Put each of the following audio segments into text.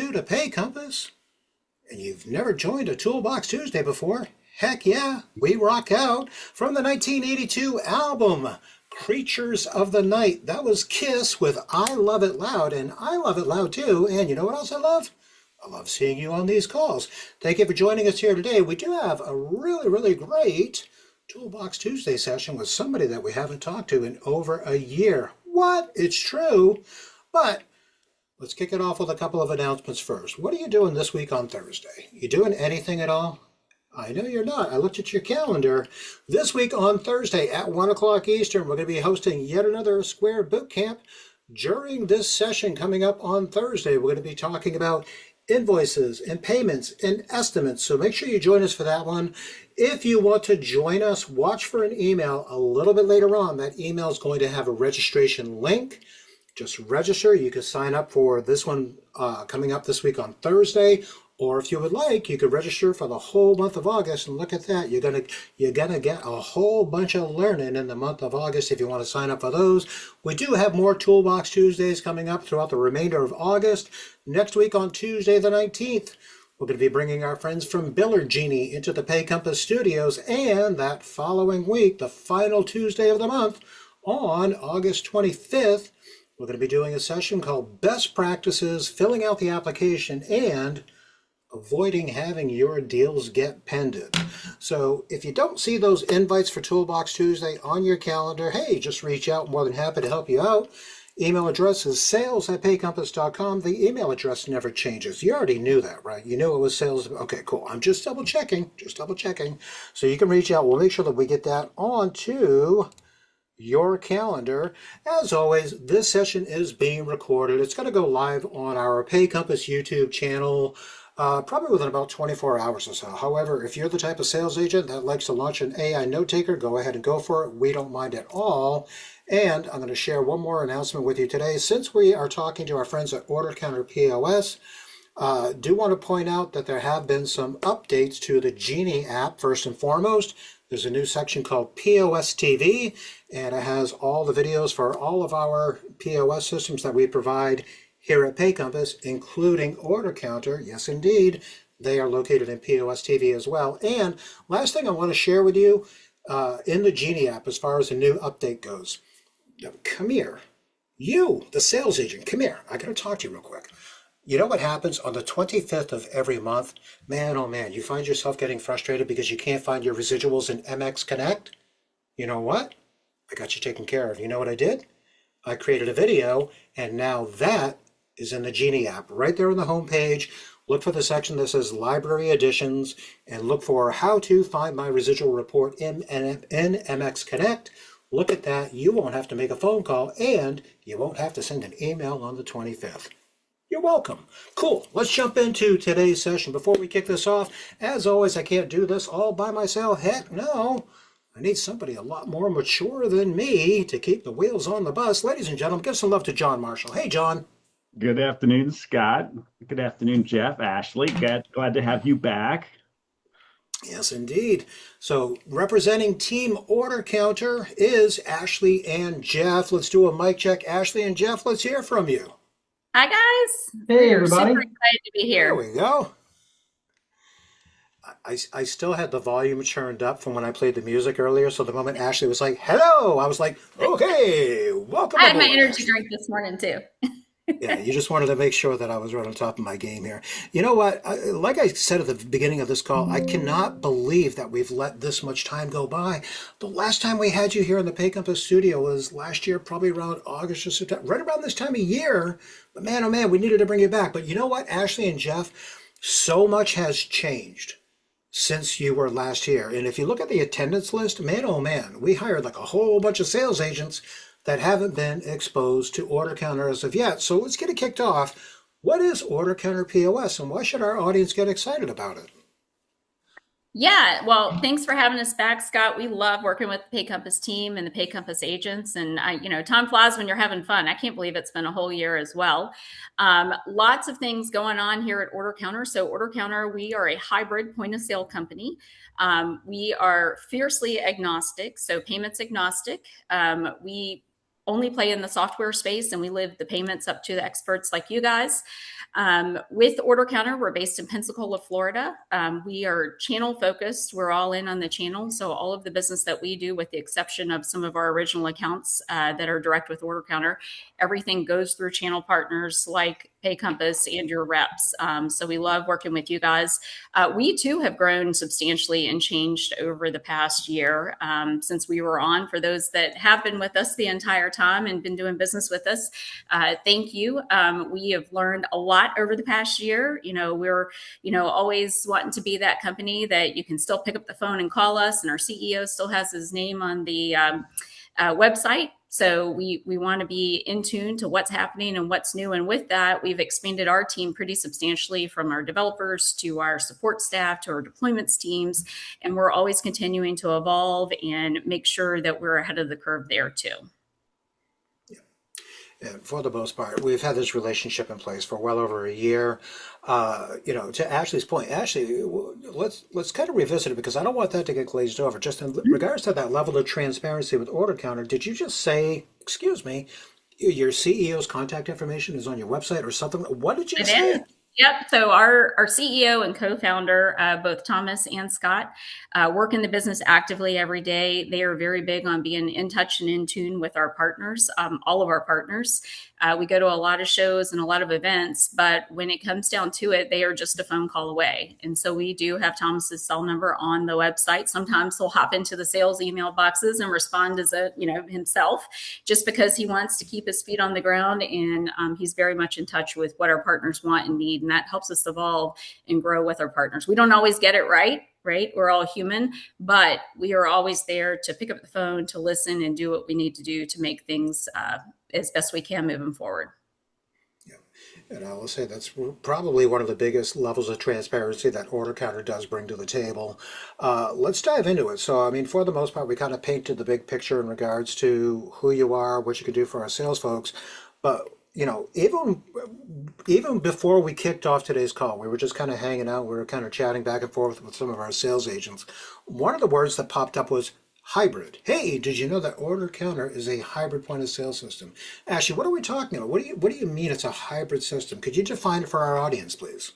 new to Pay Compass and you've never joined a Toolbox Tuesday before, heck yeah, we rock out from the 1982 album Creatures of the Night. That was Kiss with I Love It Loud, and I love it loud too. And you know what else I love? I love seeing you on these calls. Thank you for joining us here today. We do have a really great Toolbox Tuesday session with somebody that we haven't talked to in over a year. What? It's true. But let's kick it off with a couple of announcements first. What are you doing this week on Thursday? You doing anything at all? I know you're not. I looked at your calendar. This week on Thursday at 1 o'clock Eastern, we're going to be hosting yet another Square Boot Camp. During this session coming up on Thursday, we're going to be talking about invoices and payments and estimates. So make sure you join us for that one. If you want to join us, watch for an email a little bit later on. That email is going to have a registration link. Just register. You can sign up for this one coming up this week on Thursday. Or if you would like, you could register for the whole month of August, and look at that. You're gonna get a whole bunch of learning in the month of August if you want to sign up for those. We do have more Toolbox Tuesdays coming up throughout the remainder of August. Next week on Tuesday the 19th, we're going to be bringing our friends from Biller Genie into the Pay Compass studios, and that following week, the final Tuesday of the month, on August 25th, we're going to be doing a session called Best Practices, Filling Out the Application, and Avoiding Having Your Deals Get Pended. So if you don't see those invites for Toolbox Tuesday on your calendar, hey, just reach out. More than happy to help you out. Email address is sales@paycompass.com. The email address never changes. You already knew that, right? You knew it was sales. Okay, cool. I'm just double checking. So you can reach out. We'll make sure that we get that onto your calendar. As always, this session is being recorded. It's going to go live on our Pay Compass YouTube channel probably within about 24 hours or so. However, if you're the type of sales agent that likes to launch an AI note taker, go ahead and go for it. We don't mind at all. And I'm going to share one more announcement with you today. Since we are talking to our friends at OrderCounter POS, do want to point out that there have been some updates to the Genie app. First and foremost, there's a new section called POS TV, and it has all the videos for all of our POS systems that we provide here at Pay Compass, including OrderCounter. Yes, indeed, they are located in POS TV as well. And last thing I want to share with you in the Genie app, as far as the new update goes. Come here. You, the sales agent, come here. I got to talk to you real quick. You know what happens on the 25th of every month? Man, oh man, you find yourself getting frustrated because you can't find your residuals in MX Connect? You know what? I got you taken care of. You know what I did? I created a video, and now that is in the Genie app. Right there on the home page, look for the section that says Library Editions, and look for How to Find My Residual Report in MX Connect. Look at that. You won't have to make a phone call, and you won't have to send an email on the 25th. You're welcome. Cool. Let's jump into today's session. Before we kick this off, as always, I can't do this all by myself. Heck no. I need somebody a lot more mature than me to keep the wheels on the bus. Ladies and gentlemen, give some love to John Marshall. Hey, John. Good afternoon, Scott. Good afternoon, Jeff, Ashley. Glad to have you back. Yes, indeed. So representing Team Order Counter is Ashley and Jeff. Let's do a mic check. Ashley and Jeff, let's hear from you. Hi, guys. Hey, We're everybody. super excited to be here. There we go. I still had the volume turned up from when I played the music earlier. So the moment Ashley was like, hello, I was like, okay, welcome. I had my aboard, energy Ashley. drink this morning, too. Yeah, you just wanted to make sure that I was right on top of my game here. You know what? Like I said at the beginning of this call, I cannot believe that we've let this much time go by. The last time we had you here in the Pay Compass studio was last year, probably around August or September, right around this time of year. But man, oh man, we needed to bring you back. But you know what, Ashley and Jeff, so much has changed since you were last here. And if you look at the attendance list, man, oh man, we hired like a whole bunch of sales agents that haven't been exposed to OrderCounter as of yet. So let's get it kicked off. What is OrderCounter POS, and why should our audience get excited about it? Yeah, well, thanks for having us back, Scott. We love working with the Pay Compass team and the Pay Compass agents. And, time flies when you're having fun. I can't believe it's been a whole year as well. Lots of things going on here at OrderCounter. So OrderCounter, we are a hybrid point of sale company. We are fiercely agnostic, so payments agnostic. We only play in the software space, and we live the payments up to the experts like you guys. With OrderCounter, we're based in Pensacola, Florida. We are channel focused. We're all in on the channel. So all of the business that we do, with the exception of some of our original accounts that are direct with OrderCounter, everything goes through channel partners like PayCompass and your reps. So we love working with you guys. We too have grown substantially and changed over the past year since we were on. For those that have been with us the entire time and been doing business with us, thank you. We have learned a lot over the past year. We're always wanting to be that company that you can still pick up the phone and call us, and our CEO still has his name on the website. So we want to be in tune to what's happening and what's new. And with that, we've expanded our team pretty substantially, from our developers to our support staff to our deployments teams. And we're always continuing to evolve and make sure that we're ahead of the curve there too. And for the most part, we've had this relationship in place for well over a year. To Ashley's point, Ashley, let's kind of revisit it, because I don't want that to get glazed over. Just in regards to that level of transparency with OrderCounter, did you just say, excuse me, your CEO's contact information is on your website or something? What did you say? Yep. So our CEO and co-founder, both Thomas and Scott, work in the business actively every day. They are very big on being in touch and in tune with our partners, all of our partners. We go to a lot of shows and a lot of events, but when it comes down to it, they are just a phone call away. And so we do have Thomas's cell number on the website. Sometimes he'll hop into the sales email boxes and respond as himself, just because he wants to keep his feet on the ground. And he's very much in touch with what our partners want and need. And that helps us evolve and grow with our partners. We don't always get it right? We're all human, but we are always there to pick up the phone, to listen, and do what we need to do to make things as best we can moving forward. Yeah, and I will say that's probably one of the biggest levels of transparency that OrderCounter does bring to the table. Let's dive into it. So, I mean, for the most part, we kind of painted the big picture in regards to who you are, what you can do for our sales folks, but even before we kicked off today's call, we were just kind of hanging out. We were kind of chatting back and forth with some of our sales agents. One of the words that popped up was hybrid. Hey, did you know that OrderCounter is a hybrid point of sale system? Ashley, what are we talking about? What do you mean it's a hybrid system? Could you define it for our audience, please?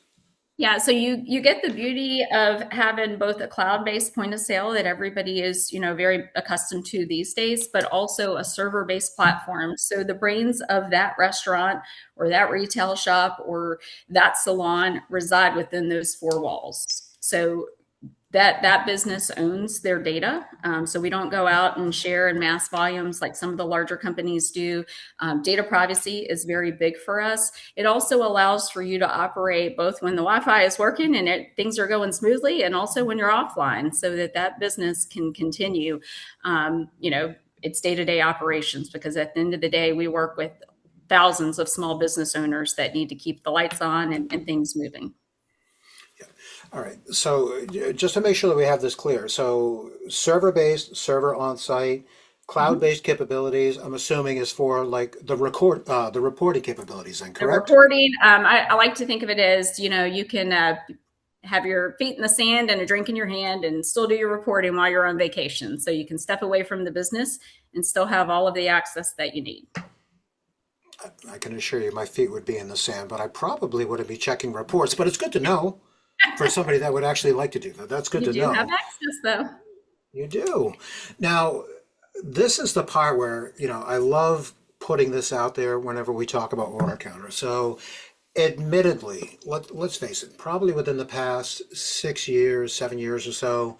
Yeah, so you get the beauty of having both a cloud-based point of sale that everybody is, very accustomed to these days, but also a server-based platform. So the brains of that restaurant or that retail shop or that salon reside within those four walls. So that business owns their data. So we don't go out and share in mass volumes like some of the larger companies do. Data privacy is very big for us. It also allows for you to operate both when the Wi-Fi is working and things are going smoothly, and also when you're offline, so that business can continue, its day-to-day operations, because at the end of the day, we work with thousands of small business owners that need to keep the lights on and things moving. All right. So just to make sure that we have this clear, so server-based, server on-site, cloud-based capabilities, I'm assuming is for like the reporting capabilities, then, correct? The reporting, I like to think of it as, you can have your feet in the sand and a drink in your hand and still do your reporting while you're on vacation. So you can step away from the business and still have all of the access that you need. I can assure you my feet would be in the sand, but I probably wouldn't be checking reports, but it's good to know. For somebody that would actually like to do that. That's good to know. You do have access, though. You do. Now, this is the part where, I love putting this out there whenever we talk about OrderCounter. So, admittedly, let's face it, probably within the past 6 years, 7 years or so,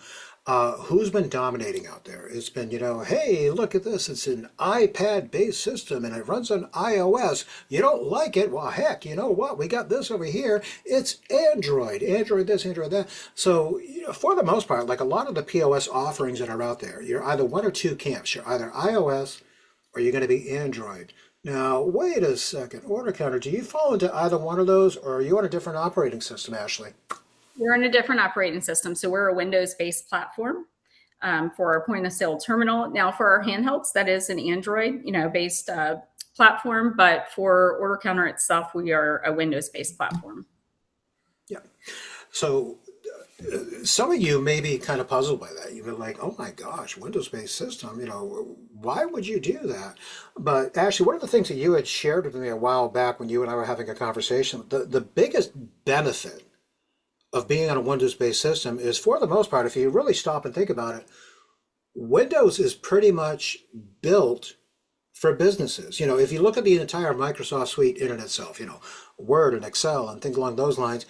who's been dominating out there? It's been, hey, look at this. It's an iPad-based system and it runs on iOS. You don't like it? Well, heck, you know what? We got this over here. It's Android this, Android that. So, for the most part, like a lot of the POS offerings that are out there, you're either one or two camps. You're either iOS or you're going to be Android. Now, wait a second. OrderCounter, do you fall into either one of those, or are you on a different operating system, Ashley? We're in a different operating system. So we're a Windows-based platform for our point of sale terminal. Now for our handhelds, that is an Android, based platform, but for OrderCounter itself, we are a Windows-based platform. Yeah. So Some of you may be kind of puzzled by that. You've been like, oh my gosh, Windows-based system, why would you do that? But actually, one of the things that you had shared with me a while back when you and I were having a conversation, the biggest benefit of being on a Windows-based system is, for the most part, if you really stop and think about it, Windows is pretty much built for businesses. If you look at the entire Microsoft suite in and itself, Word and Excel and things along those lines,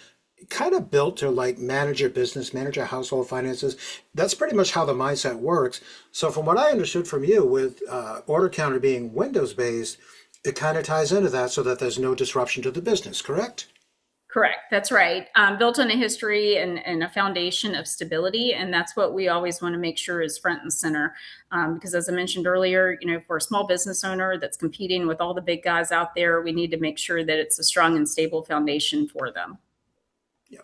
kind of built to like manage your business, manage your household finances. That's pretty much how the mindset works. So from what I understood from you with OrderCounter being Windows based, it kind of ties into that so that there's no disruption to the business, correct? Correct. That's right. Built on a history and a foundation of stability. And that's what we always want to make sure is front and center. Because as I mentioned earlier, for a small business owner that's competing with all the big guys out there, we need to make sure that it's a strong and stable foundation for them. Yeah.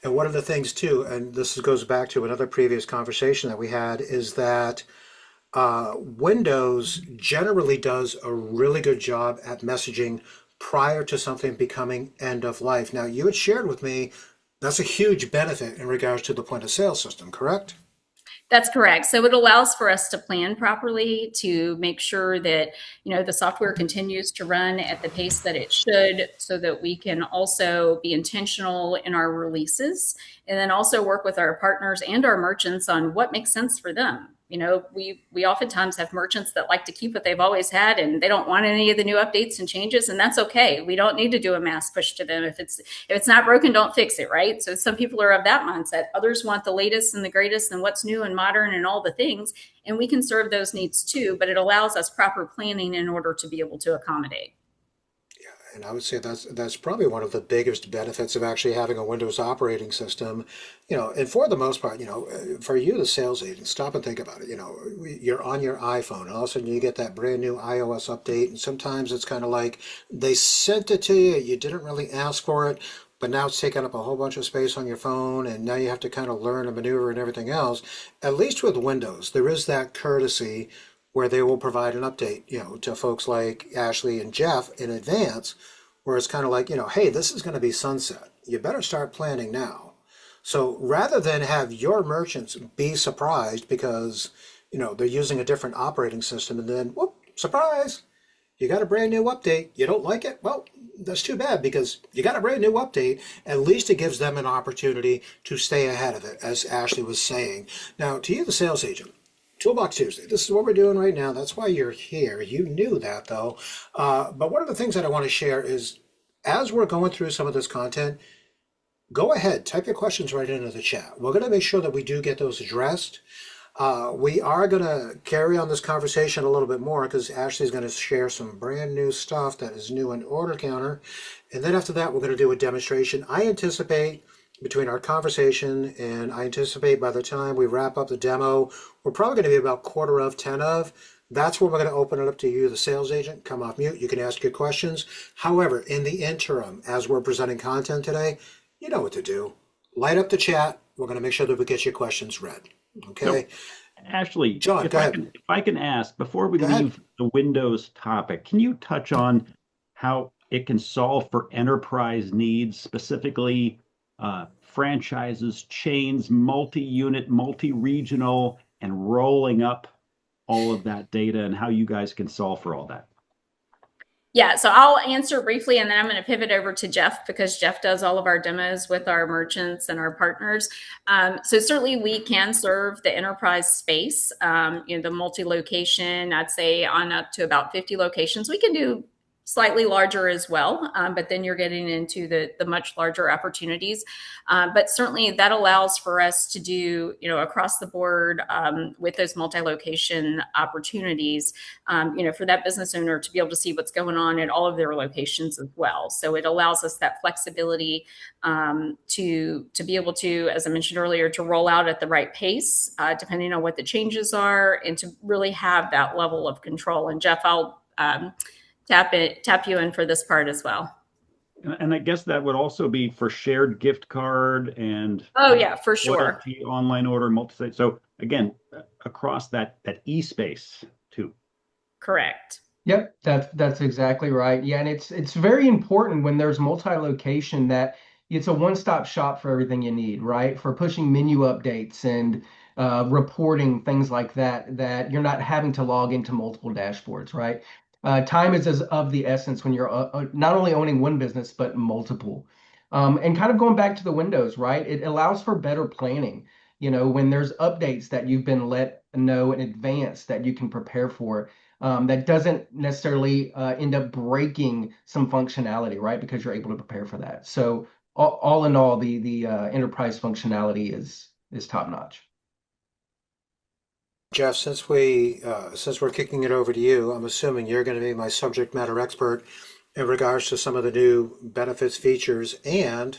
And one of the things too, and this goes back to another previous conversation that we had, is that Windows generally does a really good job at messaging prior to something becoming end of life. Now, you had shared with me that's a huge benefit in regards to the point of sale system, correct? That's correct. So it allows for us to plan properly to make sure that, the software continues to run at the pace that it should so that we can also be intentional in our releases and then also work with our partners and our merchants on what makes sense for them. We oftentimes have merchants that like to keep what they've always had and they don't want any of the new updates and changes, and that's okay. We don't need to do a mass push to them. If it's not broken, don't fix it, right? So some people are of that mindset. Others want the latest and the greatest and what's new and modern and all the things, and we can serve those needs too, but it allows us proper planning in order to be able to accommodate. And I would say that's probably one of the biggest benefits of actually having a Windows operating system. And for the most part, for you, the sales agent, stop and think about it. You're on your iPhone, and all of a sudden you get that brand new iOS update, and sometimes it's kind of like they sent it to you, you didn't really ask for it, but now it's taking up a whole bunch of space on your phone, and now you have to kind of learn a maneuver and everything else. At least with Windows, there is that courtesy where they will provide an update, to folks like Ashley and Jeff in advance, where it's kind of like, hey, this is going to be sunset. You better start planning now. So rather than have your merchants be surprised because, they're using a different operating system and then, whoop, surprise, you got a brand new update. You don't like it? Well, that's too bad because you got a brand new update. At least it gives them an opportunity to stay ahead of it, as Ashley was saying. Now, to you, the sales agent, Toolbox Tuesday. This is what we're doing right now. That's why you're here. You knew that, though. But one of the things that I want to share is, as we're going through some of this content, go ahead, type your questions right into the chat. We're going to make sure that we do get those addressed. We are going to carry on this conversation a little bit more because Ashley's going to share some brand new stuff that is new in OrderCounter. And then after that, we're going to do a demonstration. I anticipate between our conversation and I anticipate by the time we wrap up the demo, we're probably going to be about quarter of 10 of. That's where we're going to open it up to you, the sales agent. Come off mute. You can ask your questions. However, in the interim, as we're presenting content today, you know what to do. Light up the chat. We're going to make sure that we get your questions read. Okay. So, Ashley, John, go ahead. If I can ask, before we leave the Windows topic, can you touch on how it can solve for enterprise needs, specifically franchises, chains, multi-unit, multi-regional, and rolling up all of that data and how you guys can solve for all that? Yeah, so I'll answer briefly and then I'm going to pivot over to Jeff because Jeff does all of our demos with our merchants and our partners. So certainly we can serve the enterprise space, the multi-location, I'd say on up to about 50 locations. We can do slightly larger as well, but then you're getting into the much larger opportunities. But certainly that allows for us to do, across the board with those multi-location opportunities, for that business owner to be able to see what's going on at all of their locations as well. So it allows us that flexibility to be able to, as I mentioned earlier, to roll out at the right pace, depending on what the changes are, and to really have that level of control. And Jeff, I'll tap you in for this part as well. And I guess that would also be for shared gift card and oh yeah, for sure, loyalty, online order, multi-site. So again, across that e-space too. Correct. Yep, that's exactly right. Yeah, and it's very important when there's multi-location that it's a one-stop shop for everything you need, right? For pushing menu updates and reporting, things like that, that you're not having to log into multiple dashboards, right? Time is as of the essence when you're not only owning one business, but multiple. And kind of going back to the Windows, right? It allows for better planning. When there's updates that you've been let know in advance that you can prepare for, that doesn't necessarily end up breaking some functionality, right? Because you're able to prepare for that. So all in all, the enterprise functionality is top notch. Jeff, since we're kicking it over to you, I'm assuming you're going to be my subject matter expert in regards to some of the new benefits, features, and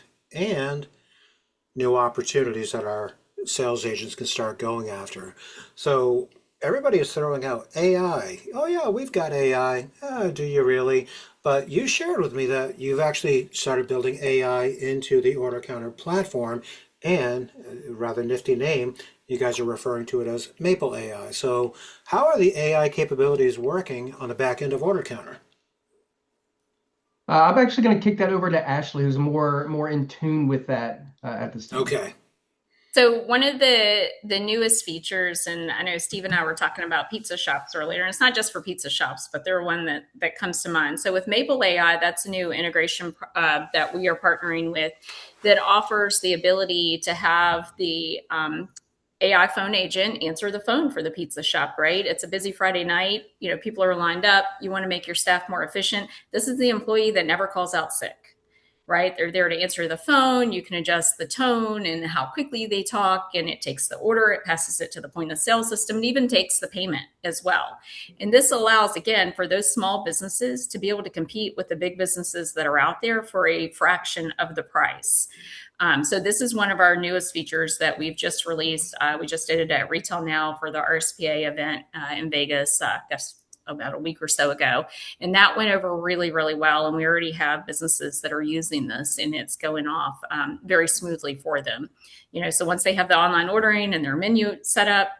new opportunities that our sales agents can start going after. So everybody is throwing out AI. Oh yeah, we've got AI. Do you really? But you shared with me that you've actually started building AI into the OrderCounter platform, and rather nifty name, you guys are referring to it as Maple AI. So how are the AI capabilities working on the back end of OrderCounter? I'm actually going to kick that over to Ashley, who's more in tune with that at this time. Okay. So one of the newest features, and I know Steve and I were talking about pizza shops earlier, and it's not just for pizza shops, but they're one that comes to mind. So with Maple AI, that's a new integration that we are partnering with that offers the ability to have the AI phone agent answer the phone for the pizza shop, right? It's a busy Friday night. People are lined up. You want to make your staff more efficient. This is the employee that never calls out sick, right? They're there to answer the phone. You can adjust the tone and how quickly they talk, and it takes the order, it passes it to the point of sale system, and even takes the payment as well. And this allows, again, for those small businesses to be able to compete with the big businesses that are out there for a fraction of the price. So this is one of our newest features that we've just released. We just did it at Retail Now for the RSPA event in Vegas. That's about a week or so ago. And that went over really, really well. And we already have businesses that are using this, and it's going off very smoothly for them. So once they have the online ordering and their menu set up,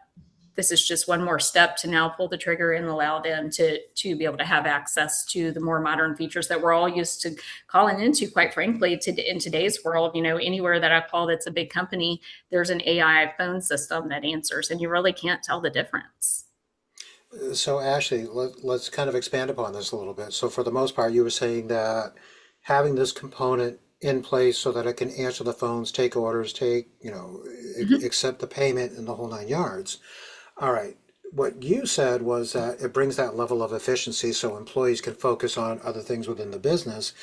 this is just one more step to now pull the trigger and allow them to be able to have access to the more modern features that we're all used to calling into, quite frankly, in today's world. Anywhere that I call that's a big company, there's an AI phone system that answers, and you really can't tell the difference. So Ashley, let's kind of expand upon this a little bit. So for the most part, you were saying that having this component in place so that it can answer the phones, take orders, Mhm. accept the payment and the whole nine yards. All right. What you said was that it brings that level of efficiency so employees can focus on other things within the business.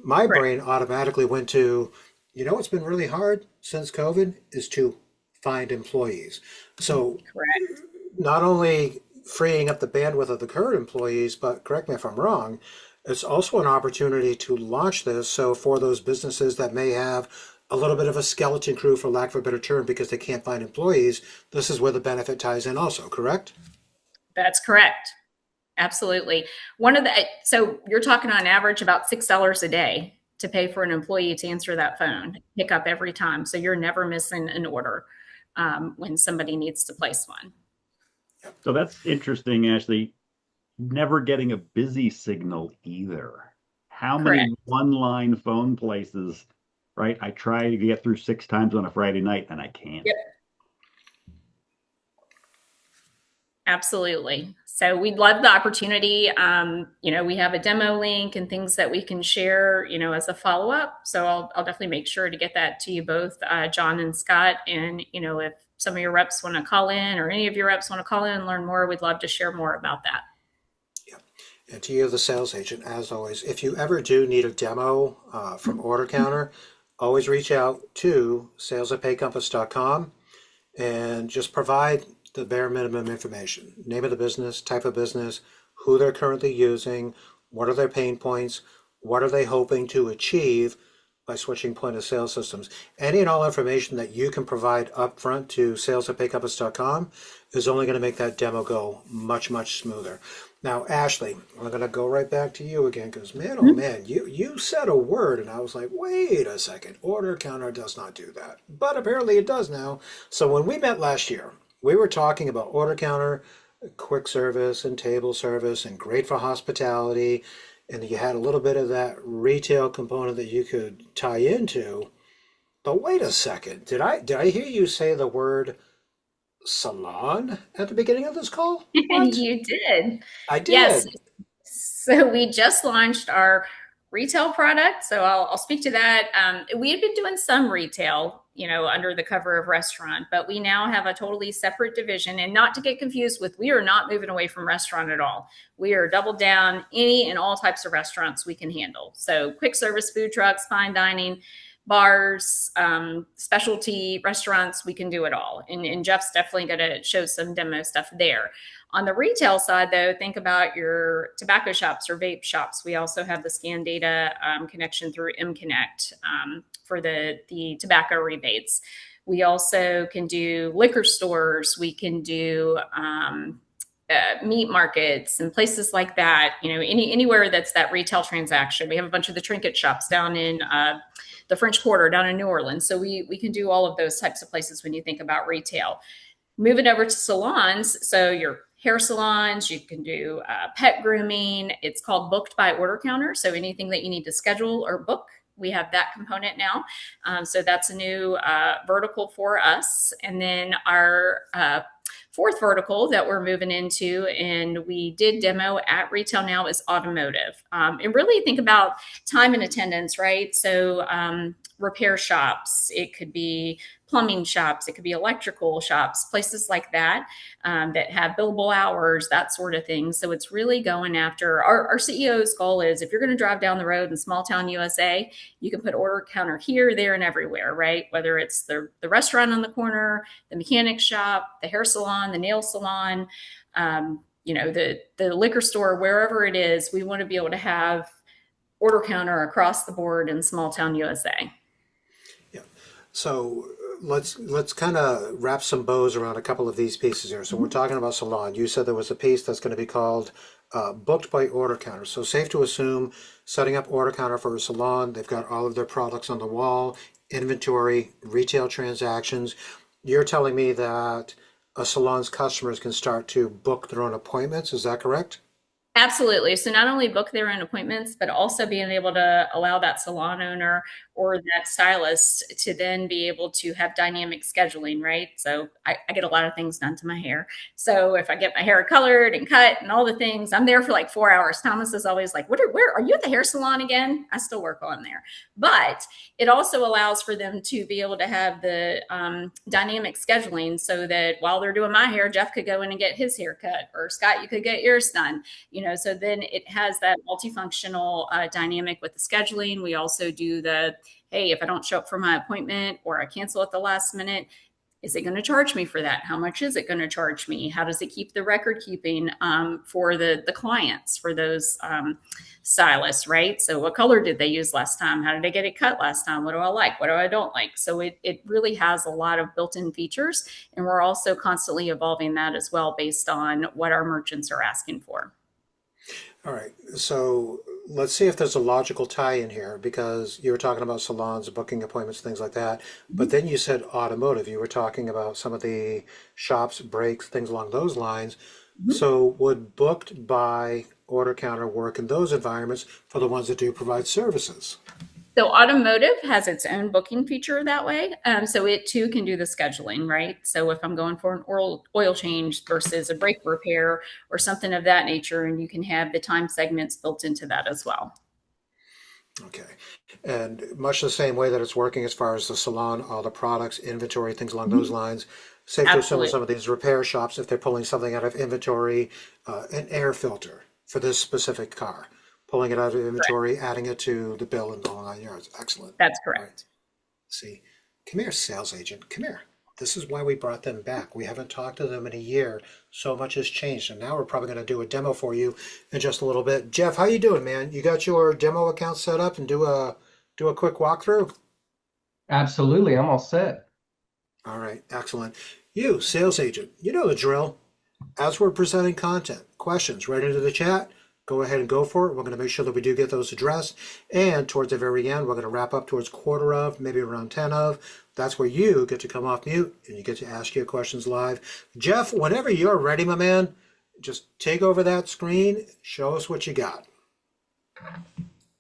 My Correct. brain automatically went to, what's been really hard since COVID is to find employees. So Correct. not only freeing up the bandwidth of the current employees, but correct me if I'm wrong, it's also an opportunity to launch this. So for those businesses that may have a little bit of a skeleton crew, for lack of a better term, because they can't find employees, this is where the benefit ties in also, correct? That's correct. Absolutely. So you're talking on average about $6 a day to pay for an employee to answer that phone, pick up every time. So you're never missing an order when somebody needs to place one. So that's interesting, Ashley. Never getting a busy signal either. How Correct. many one-line phone places, right? I try to get through 6 times on a Friday night and I can't. Yep. Absolutely. So we'd love the opportunity. We have a demo link and things that we can share, as a follow up. So I'll definitely make sure to get that to you both, John and Scott. And, if some of your reps want to call in or any of your reps want to call in and learn more, we'd love to share more about that. Yeah. And to you, the sales agent, as always, if you ever do need a demo from OrderCounter, always reach out to sales@paycompass.com and just provide the bare minimum information. Name of the business, type of business, who they're currently using, what are their pain points, what are they hoping to achieve by switching point of sale systems. Any and all information that you can provide upfront to sales@paycompass.com is only going to make that demo go much, much smoother. Now, Ashley, I'm going to go right back to you again because, man, oh man, you said a word and I was like, wait a second, OrderCounter does not do that. But apparently it does now. So when we met last year, we were talking about OrderCounter, quick service and table service and great for hospitality. And you had a little bit of that retail component that you could tie into. But wait a second. Did I hear you say the word salon at the beginning of this call? What? You did. I Yes. did. So we just launched our retail product. So I'll speak to that. We had been doing some retail, under the cover of restaurant, but we now have a totally separate division. And not to get confused with, we are not moving away from restaurant at all. We are doubled down any and all types of restaurants we can handle. So quick service food trucks, fine dining, bars, specialty restaurants, we can do it all. And Jeff's definitely going to show some demo stuff there. On the retail side, though, think about your tobacco shops or vape shops. We also have the scan data connection through MConnect for the tobacco rebates. We also can do liquor stores. We can do meat markets and places like that. Anywhere that's that retail transaction. We have a bunch of the trinket shops down in the French Quarter, down in New Orleans. So we can do all of those types of places when you think about retail. Moving over to salons, so your hair salons, you can do pet grooming. It's called Booked by OrderCounter. So anything that you need to schedule or book, we have that component now. So that's a new vertical for us. And then our fourth vertical that we're moving into, and we did demo at Retail Now, is automotive. And really think about time and attendance, right? So repair shops, it could be plumbing shops, it could be electrical shops, places like that that have billable hours, that sort of thing. So it's really going after our CEO's goal is, if you're going to drive down the road in small town USA, you can put OrderCounter here, there, and everywhere, right? Whether it's the restaurant on the corner, the mechanic shop, the hair salon, the nail salon, the liquor store, wherever it is, we want to be able to have OrderCounter across the board in small town USA. Yeah. So let's kind of wrap some bows around a couple of these pieces here. So we're talking about salon. You said there was a piece that's going to be called Booked by OrderCounter. So safe to assume, setting up OrderCounter for a salon, they've got all of their products on the wall, inventory, retail transactions. You're telling me that a salon's customers can start to book their own appointments. Is that correct? Absolutely. So not only book their own appointments, but also being able to allow that salon owner or that stylist to then be able to have dynamic scheduling, right? So I get a lot of things done to my hair. So if I get my hair colored and cut and all the things, I'm there for like 4 hours. Thomas is always like, where are you at the hair salon again? I still work while I'm there. But it also allows for them to be able to have the dynamic scheduling so that while they're doing my hair, Jeff could go in and get his hair cut, or Scott, you could get yours done. So then it has that multifunctional dynamic with the scheduling. We also do hey, if I don't show up for my appointment or I cancel at the last minute, is it going to charge me for that? How much is it going to charge me? How does it keep the record keeping for the clients, for those stylists, right? So what color did they use last time? How did they get it cut last time? What do I like? What do I don't like? So it really has a lot of built-in features, and we're also constantly evolving that as well based on what our merchants are asking for. All right. So let's see if there's a logical tie in here, because you were talking about salons, booking appointments, things like that. But then you said automotive. You were talking about some of the shops, breaks, things along those lines. So would booked by OrderCounter work in those environments for the ones that do provide services? So automotive has its own booking feature that way. So it too can do the scheduling, right? So if I'm going for an oil change versus a brake repair or something of that nature, and you can have the time segments built into that as well. Okay. And much the same way that it's working as far as the salon, all the products, inventory, things along those lines. Safe to assume with Absolutely. some of these repair shops, if they're pulling something out of inventory, an air filter for this specific car, pulling it out of Correct. inventory, adding it to the bill and the whole 9 yards. Excellent. That's All right. correct. See, come here, sales agent. Come here. This is why we brought them back. We haven't talked to them in a year. So much has changed, and now we're probably going to do a demo for you in just a little bit. Jeff, how you doing, man? You got your demo account set up and do a quick walkthrough? Absolutely, I'm all set. All right, excellent. You, sales agent, you know the drill. As we're presenting content, questions right into the chat. Go ahead and go for it. We're going to make sure that we do get those addressed. And towards the very end, we're going to wrap up towards quarter of, maybe around 10 of. That's where you get to come off mute and you get to ask your questions live. Jeff, whenever you're ready, my man, just take over that screen. Show us what you got.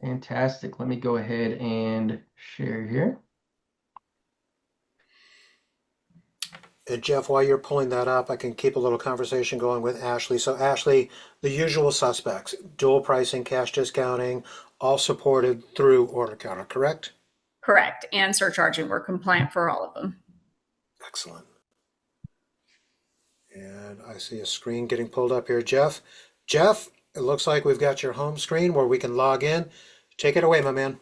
Fantastic. Let me go ahead and share here. And Jeff, while you're pulling that up, I can keep a little conversation going with Ashley. So, Ashley, the usual suspects, dual pricing, cash discounting, all supported through OrderCounter, correct? Correct. And surcharging, we're compliant for all of them. Excellent. And I see a screen getting pulled up here, Jeff. Jeff, it looks like we've got your home screen where we can log in. Take it away, my man.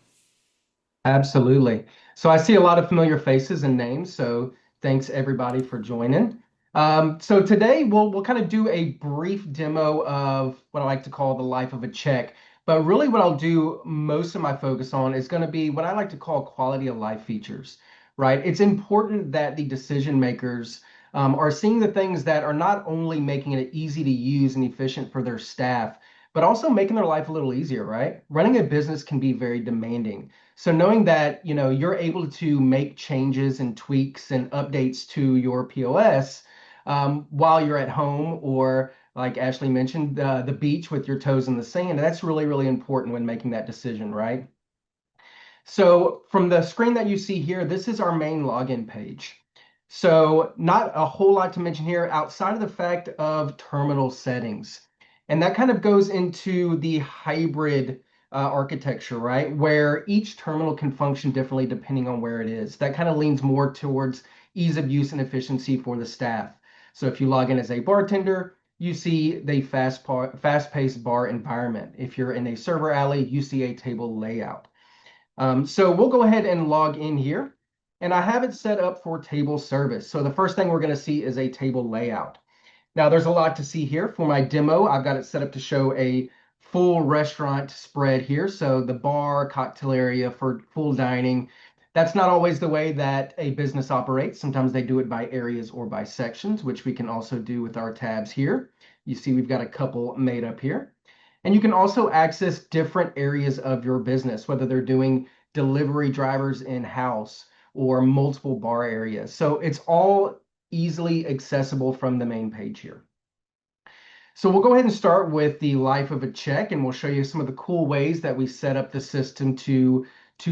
Absolutely. So I see a lot of familiar faces and names. So thanks everybody for joining. So today we'll kind of do a brief demo of what I like to call the life of a check. But really what I'll do most of my focus on is going to be what I like to call quality of life features, right? It's important that the decision makers are seeing the things that are not only making it easy to use and efficient for their staff, but also making their life a little easier, right? Running a business can be very demanding. So knowing that, you're able to make changes and tweaks and updates to your POS while you're at home or like Ashley mentioned, the beach with your toes in the sand, that's really, really important when making that decision, right? So from the screen that you see here, this is our main login page. So not a whole lot to mention here outside of the fact of terminal settings. And that kind of goes into the hybrid architecture, right? Where each terminal can function differently depending on where it is. That kind of leans more towards ease of use and efficiency for the staff. So if you log in as a bartender, you see the fast-paced bar environment. If you're in a server alley, you see a table layout. So we'll go ahead and log in here. And I have it set up for table service. So the first thing we're going to see is a table layout. Now there's a lot to see here. For my demo, I've got it set up to show a full restaurant spread here. So the bar, cocktail area for full dining. That's not always the way that a business operates. Sometimes they do it by areas or by sections, which we can also do with our tabs here. You see we've got a couple made up here. And you can also access different areas of your business, whether they're doing delivery drivers in-house or multiple bar areas. So it's all easily accessible from the main page here. So we'll go ahead and start with the life of a check, and we'll show you some of the cool ways that we set up the system to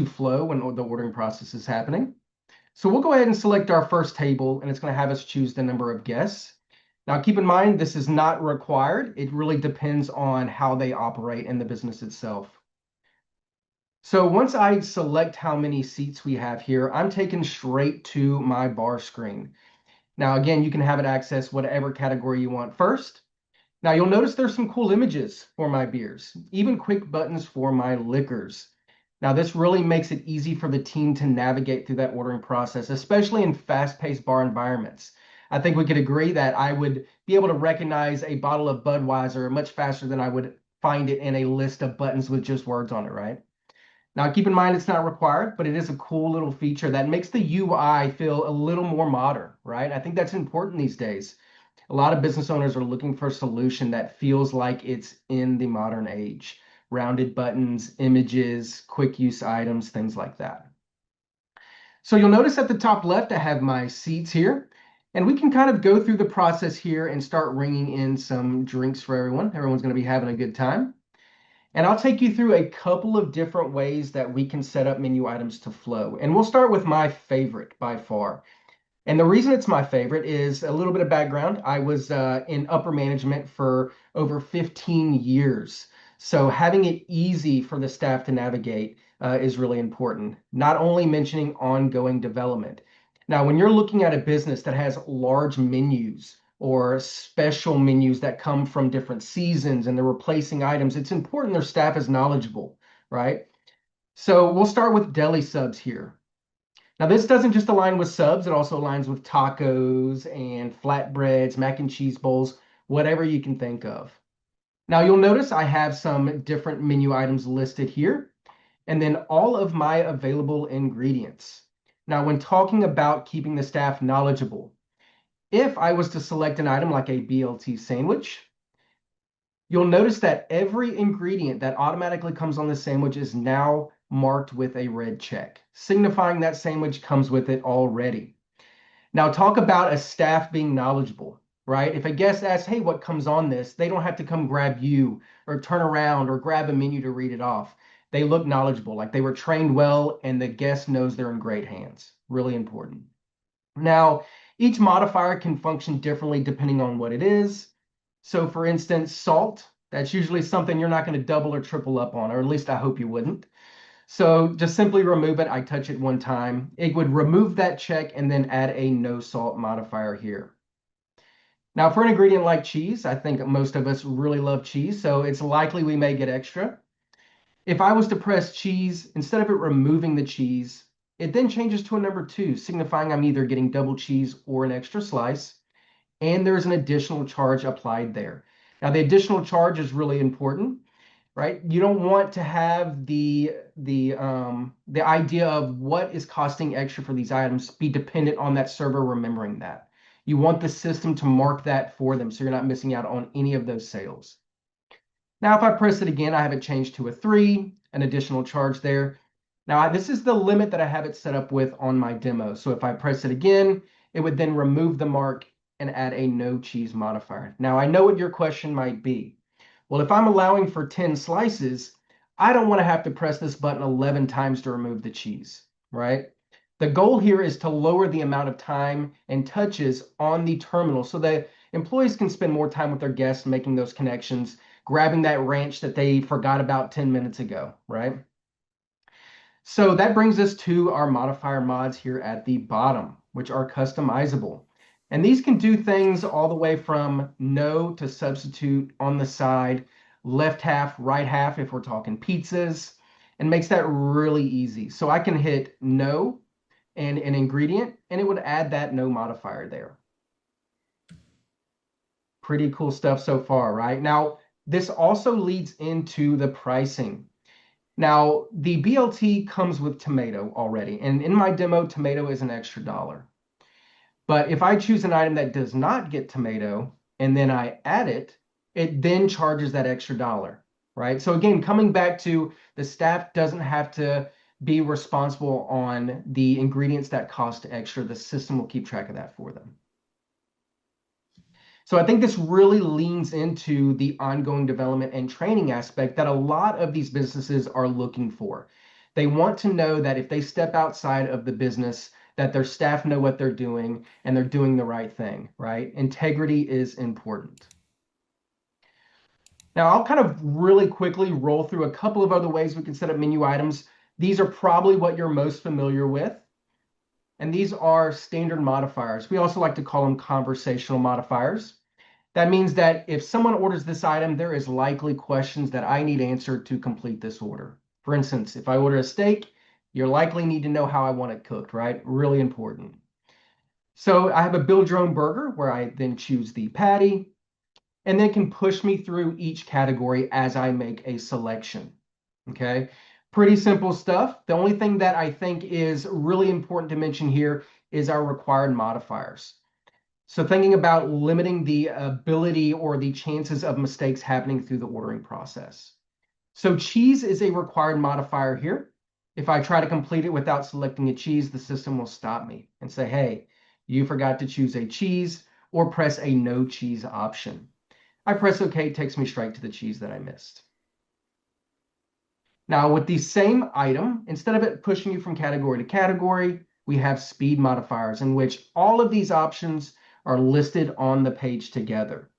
flow when the ordering process is happening. So we'll go ahead and select our first table, and it's going to have us choose the number of guests. Now, keep in mind, this is not required. It really depends on how they operate in the business itself. So once I select how many seats we have here, I'm taken straight to my bar screen. Now, again, you can have it access whatever category you want first. Now, you'll notice there's some cool images for my beers, even quick buttons for my liquors. Now, this really makes it easy for the team to navigate through that ordering process, especially in fast-paced bar environments. I think we could agree that I would be able to recognize a bottle of Budweiser much faster than I would find it in a list of buttons with just words on it, right? Now, keep in mind, it's not required, but it is a cool little feature that makes the UI feel a little more modern, right? I think that's important these days. A lot of business owners are looking for a solution that feels like it's in the modern age. Rounded buttons, images, quick use items, things like that. So you'll notice at the top left, I have my seats here. And we can kind of go through the process here and start ringing in some drinks for everyone. Everyone's going to be having a good time. And I'll take you through a couple of different ways that we can set up menu items to flow. And we'll start with my favorite by far. And the reason it's my favorite is a little bit of background. I was in upper management for over 15 years. So having it easy for the staff to navigate is really important. Not only mentioning ongoing development. Now, when you're looking at a business that has large menus, or special menus that come from different seasons and they're replacing items, it's important their staff is knowledgeable, right? So we'll start with deli subs here. Now this doesn't just align with subs, it also aligns with tacos and flatbreads, mac and cheese bowls, whatever you can think of. Now you'll notice I have some different menu items listed here, and then all of my available ingredients. Now when talking about keeping the staff knowledgeable, if I was to select an item like a BLT sandwich, you'll notice that every ingredient that automatically comes on the sandwich is now marked with a red check, signifying that sandwich comes with it already. Now talk about a staff being knowledgeable, right? If a guest asks, hey, what comes on this? They don't have to come grab you or turn around or grab a menu to read it off. They look knowledgeable, like they were trained well and the guest knows they're in great hands. Really important. Now, Each modifier can function differently depending on what it is. So for instance, salt, that's usually something you're not going to double or triple up on, or at least I hope you wouldn't. So just simply remove it. I touch it one time. It would remove that check and then add a no salt modifier here. Now for an ingredient like cheese, I think most of us really love cheese, so it's likely we may get extra. If I was to press cheese, instead of it removing the cheese, it then changes to a number 2, signifying I'm either getting double cheese or an extra slice, and there's an additional charge applied there. Now the additional charge is really important, right? You don't want to have the idea of what is costing extra for these items be dependent on that server remembering that. You want the system to mark that for them so you're not missing out on any of those sales. Now, if I press it again, I have it changed to a 3, an additional charge there. Now, this is the limit that I have it set up with on my demo. So if I press it again, it would then remove the mark and add a no cheese modifier. Now, I know what your question might be. Well, if I'm allowing for 10 slices, I don't want to have to press this button 11 times to remove the cheese, right? The goal here is to lower the amount of time and touches on the terminal so that employees can spend more time with their guests making those connections, grabbing that ranch that they forgot about 10 minutes ago, right? So that brings us to our modifier mods here at the bottom, which are customizable. And these can do things all the way from no to substitute on the side, left half, right half if we're talking pizzas, and makes that really easy. So I can hit no and an ingredient, and it would add that no modifier there. Pretty cool stuff so far, right? Now, this also leads into the pricing. Now, the BLT comes with tomato already, and in my demo, tomato is an extra $1. But if I choose an item that does not get tomato, and then I add it, it then charges that extra $1, right? So again, coming back to the staff doesn't have to be responsible on the ingredients that cost extra. The system will keep track of that for them. So I think this really leans into the ongoing development and training aspect that a lot of these businesses are looking for. They want to know that if they step outside of the business, that their staff know what they're doing and they're doing the right thing, right? Integrity is important. Now, I'll kind of really quickly roll through a couple of other ways we can set up menu items. These are probably what you're most familiar with. And these are standard modifiers. We also like to call them conversational modifiers. That means that if someone orders this item, there is likely questions that I need answered to complete this order. For instance, if I order a steak, you likely need to know how I want it cooked, right? Really important. So I have a build your own burger where I then choose the patty, and then it can push me through each category as I make a selection. Okay, pretty simple stuff. The only thing that I think is really important to mention here is our required modifiers. So thinking about limiting the ability or the chances of mistakes happening through the ordering process. So cheese is a required modifier here. If I try to complete it without selecting a cheese, the system will stop me and say, hey, you forgot to choose a cheese, or press a no cheese option. I press OK, it takes me straight to the cheese that I missed. Now with the same item, instead of it pushing you from category to category, we have speed modifiers in which all of these options are listed on the page together.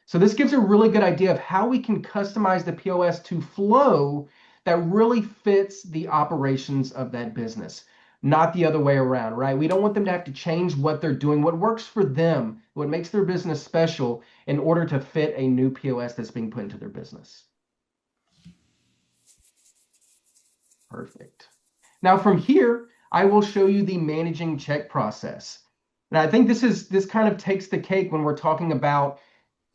So this gives a really good idea of how we can customize the POS to flow that really fits the operations of that business, not the other way around, right? We don't want them to have to change what they're doing, what works for them, what makes their business special in order to fit a new POS that's being put into their business. Perfect. Now from here, I will show you the managing check process. And I think this kind of takes the cake when we're talking about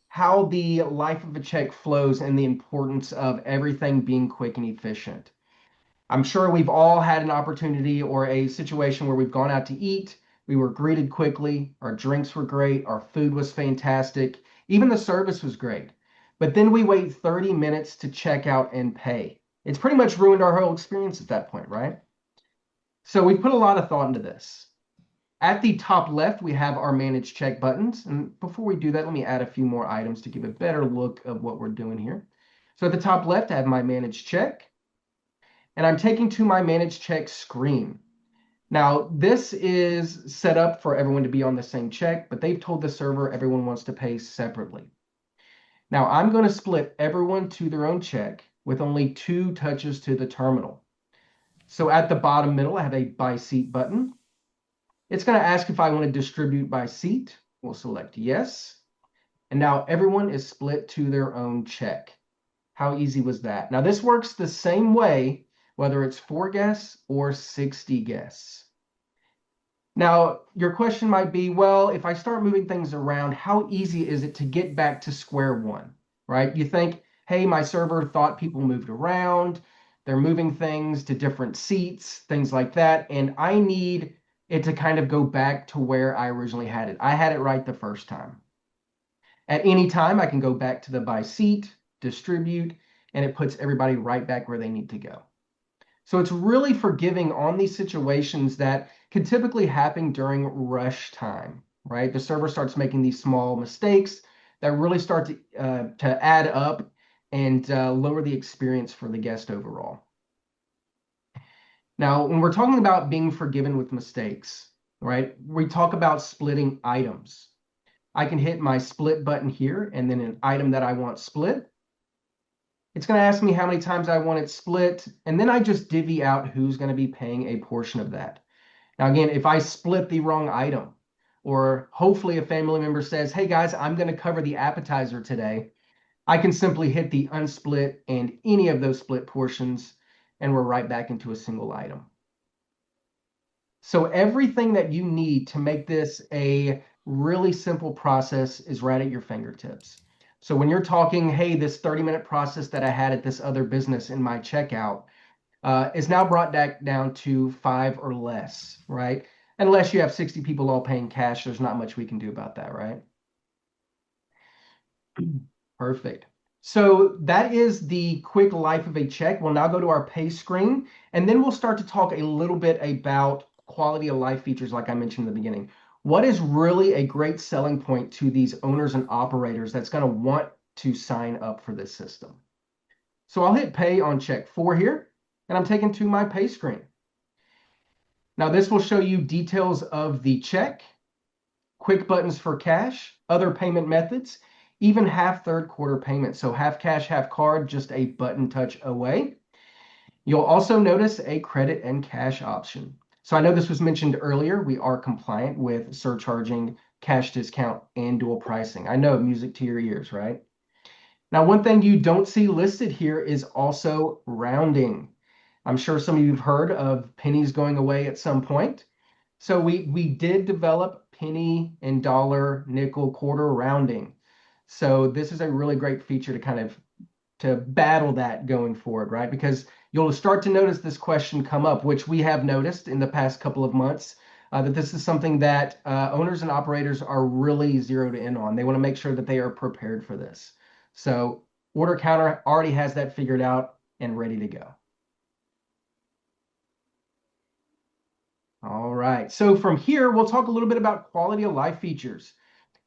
how the life of a check flows and the importance of everything being quick and efficient. I'm sure we've all had an opportunity or a situation where we've gone out to eat, we were greeted quickly, our drinks were great, our food was fantastic, even the service was great. But then we wait 30 minutes to check out and pay. It's pretty much ruined our whole experience at that point, right? So we put a lot of thought into this. At the top left, we have our manage check buttons. And before we do that, let me add a few more items to give a better look of what we're doing here. So at the top left, I have my manage check. And I'm taking to my manage check screen. Now, this is set up for everyone to be on the same check, but they've told the server everyone wants to pay separately. Now, I'm going to split everyone to their own check with only 2 touches to the terminal. So at the bottom middle, I have a by seat button. It's going to ask if I want to distribute by seat. We'll select yes. And now everyone is split to their own check. How easy was that? Now, this works the same way, whether it's 4 guests or 60 guests. Now, your question might be, well, if I start moving things around, how easy is it to get back to square one, right? You think, hey, my server thought people moved around. They're moving things to different seats, things like that. And I need it to kind of go back to where I originally had it. I had it right the first time. At any time, I can go back to the by seat, distribute, and it puts everybody right back where they need to go. So it's really forgiving on these situations that could typically happen during rush time, right? The server starts making these small mistakes that really start to add up and lower the experience for the guest overall. Now, when we're talking about being forgiven with mistakes, right, we talk about splitting items. I can hit my split button here and then an item that I want split. It's going to ask me how many times I want it split, and then I just divvy out who's going to be paying a portion of that. Now, again, if I split the wrong item, or hopefully a family member says, hey guys, I'm going to cover the appetizer today, I can simply hit the unsplit and any of those split portions, and we're right back into a single item. So everything that you need to make this a really simple process is right at your fingertips. So when you're talking, hey, this 30-minute process that I had at this other business in my checkout is now brought back down to 5 or less, right? Unless you have 60 people all paying cash, there's not much we can do about that, right? Perfect. So that is the quick life of a check. We'll now go to our pay screen, and then we'll start to talk a little bit about quality of life features like I mentioned in the beginning. What is really a great selling point to these owners and operators that's going to want to sign up for this system? So I'll hit pay on check 4 here, and I'm taken to my pay screen. Now this will show you details of the check, quick buttons for cash, other payment methods, even half third quarter payment. So half cash, half card, just a button touch away. You'll also notice a credit and cash option. So I know this was mentioned earlier. We are compliant with surcharging, cash discount, and dual pricing. I know, music to your ears, right? Now, one thing you don't see listed here is also rounding. I'm sure some of you have heard of pennies going away at some point. So we did develop penny and dollar, nickel, quarter rounding. So this is a really great feature to kind of to battle that going forward, right? Because you'll start to notice this question come up, which we have noticed in the past couple of months, that this is something that owners and operators are really zeroed in on. They want to make sure that they are prepared for this. So OrderCounter already has that figured out and ready to go. All right, so from here, we'll talk a little bit about quality of life features.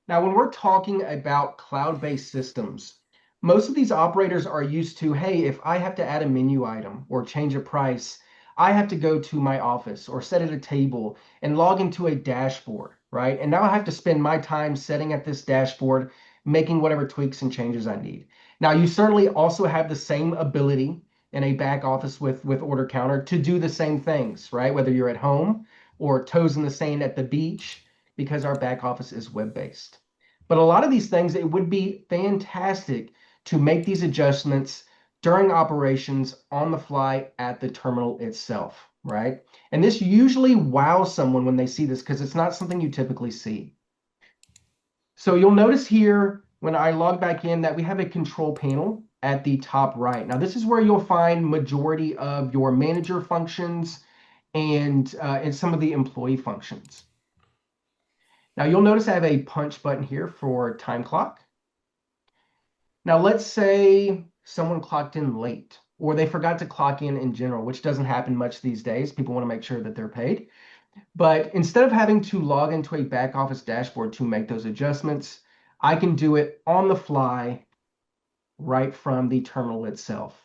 Now, when we're talking about cloud-based systems, most of these operators are used to, hey, if I have to add a menu item or change a price, I have to go to my office or sit at a table and log into a dashboard, right? And now I have to spend my time setting at this dashboard, making whatever tweaks and changes I need. Now, you certainly also have the same ability in a back office with OrderCounter to do the same things, right? Whether you're at home or toes in the sand at the beach, because our back office is web-based. But a lot of these things, it would be fantastic to make these adjustments during operations on the fly at the terminal itself, right? And this usually wows someone when they see this because it's not something you typically see. So you'll notice here when I log back in that we have a control panel at the top right. Now this is where you'll find majority of your manager functions and some of the employee functions. Now you'll notice I have a punch button here for time clock. Now let's say someone clocked in late or they forgot to clock in general, which doesn't happen much these days. People want to make sure that they're paid. But instead of having to log into a back office dashboard to make those adjustments, I can do it on the fly right from the terminal itself.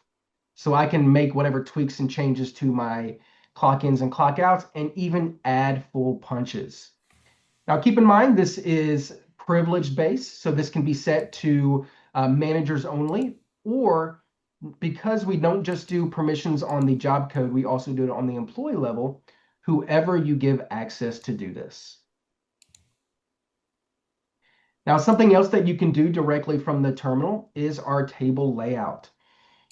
So I can make whatever tweaks and changes to my clock ins and clock outs, and even add full punches. Now, keep in mind, this is privilege based, so this can be set to managers only, or because we don't just do permissions on the job code, we also do it on the employee level, whoever you give access to do this. Now, something else that you can do directly from the terminal is our table layout.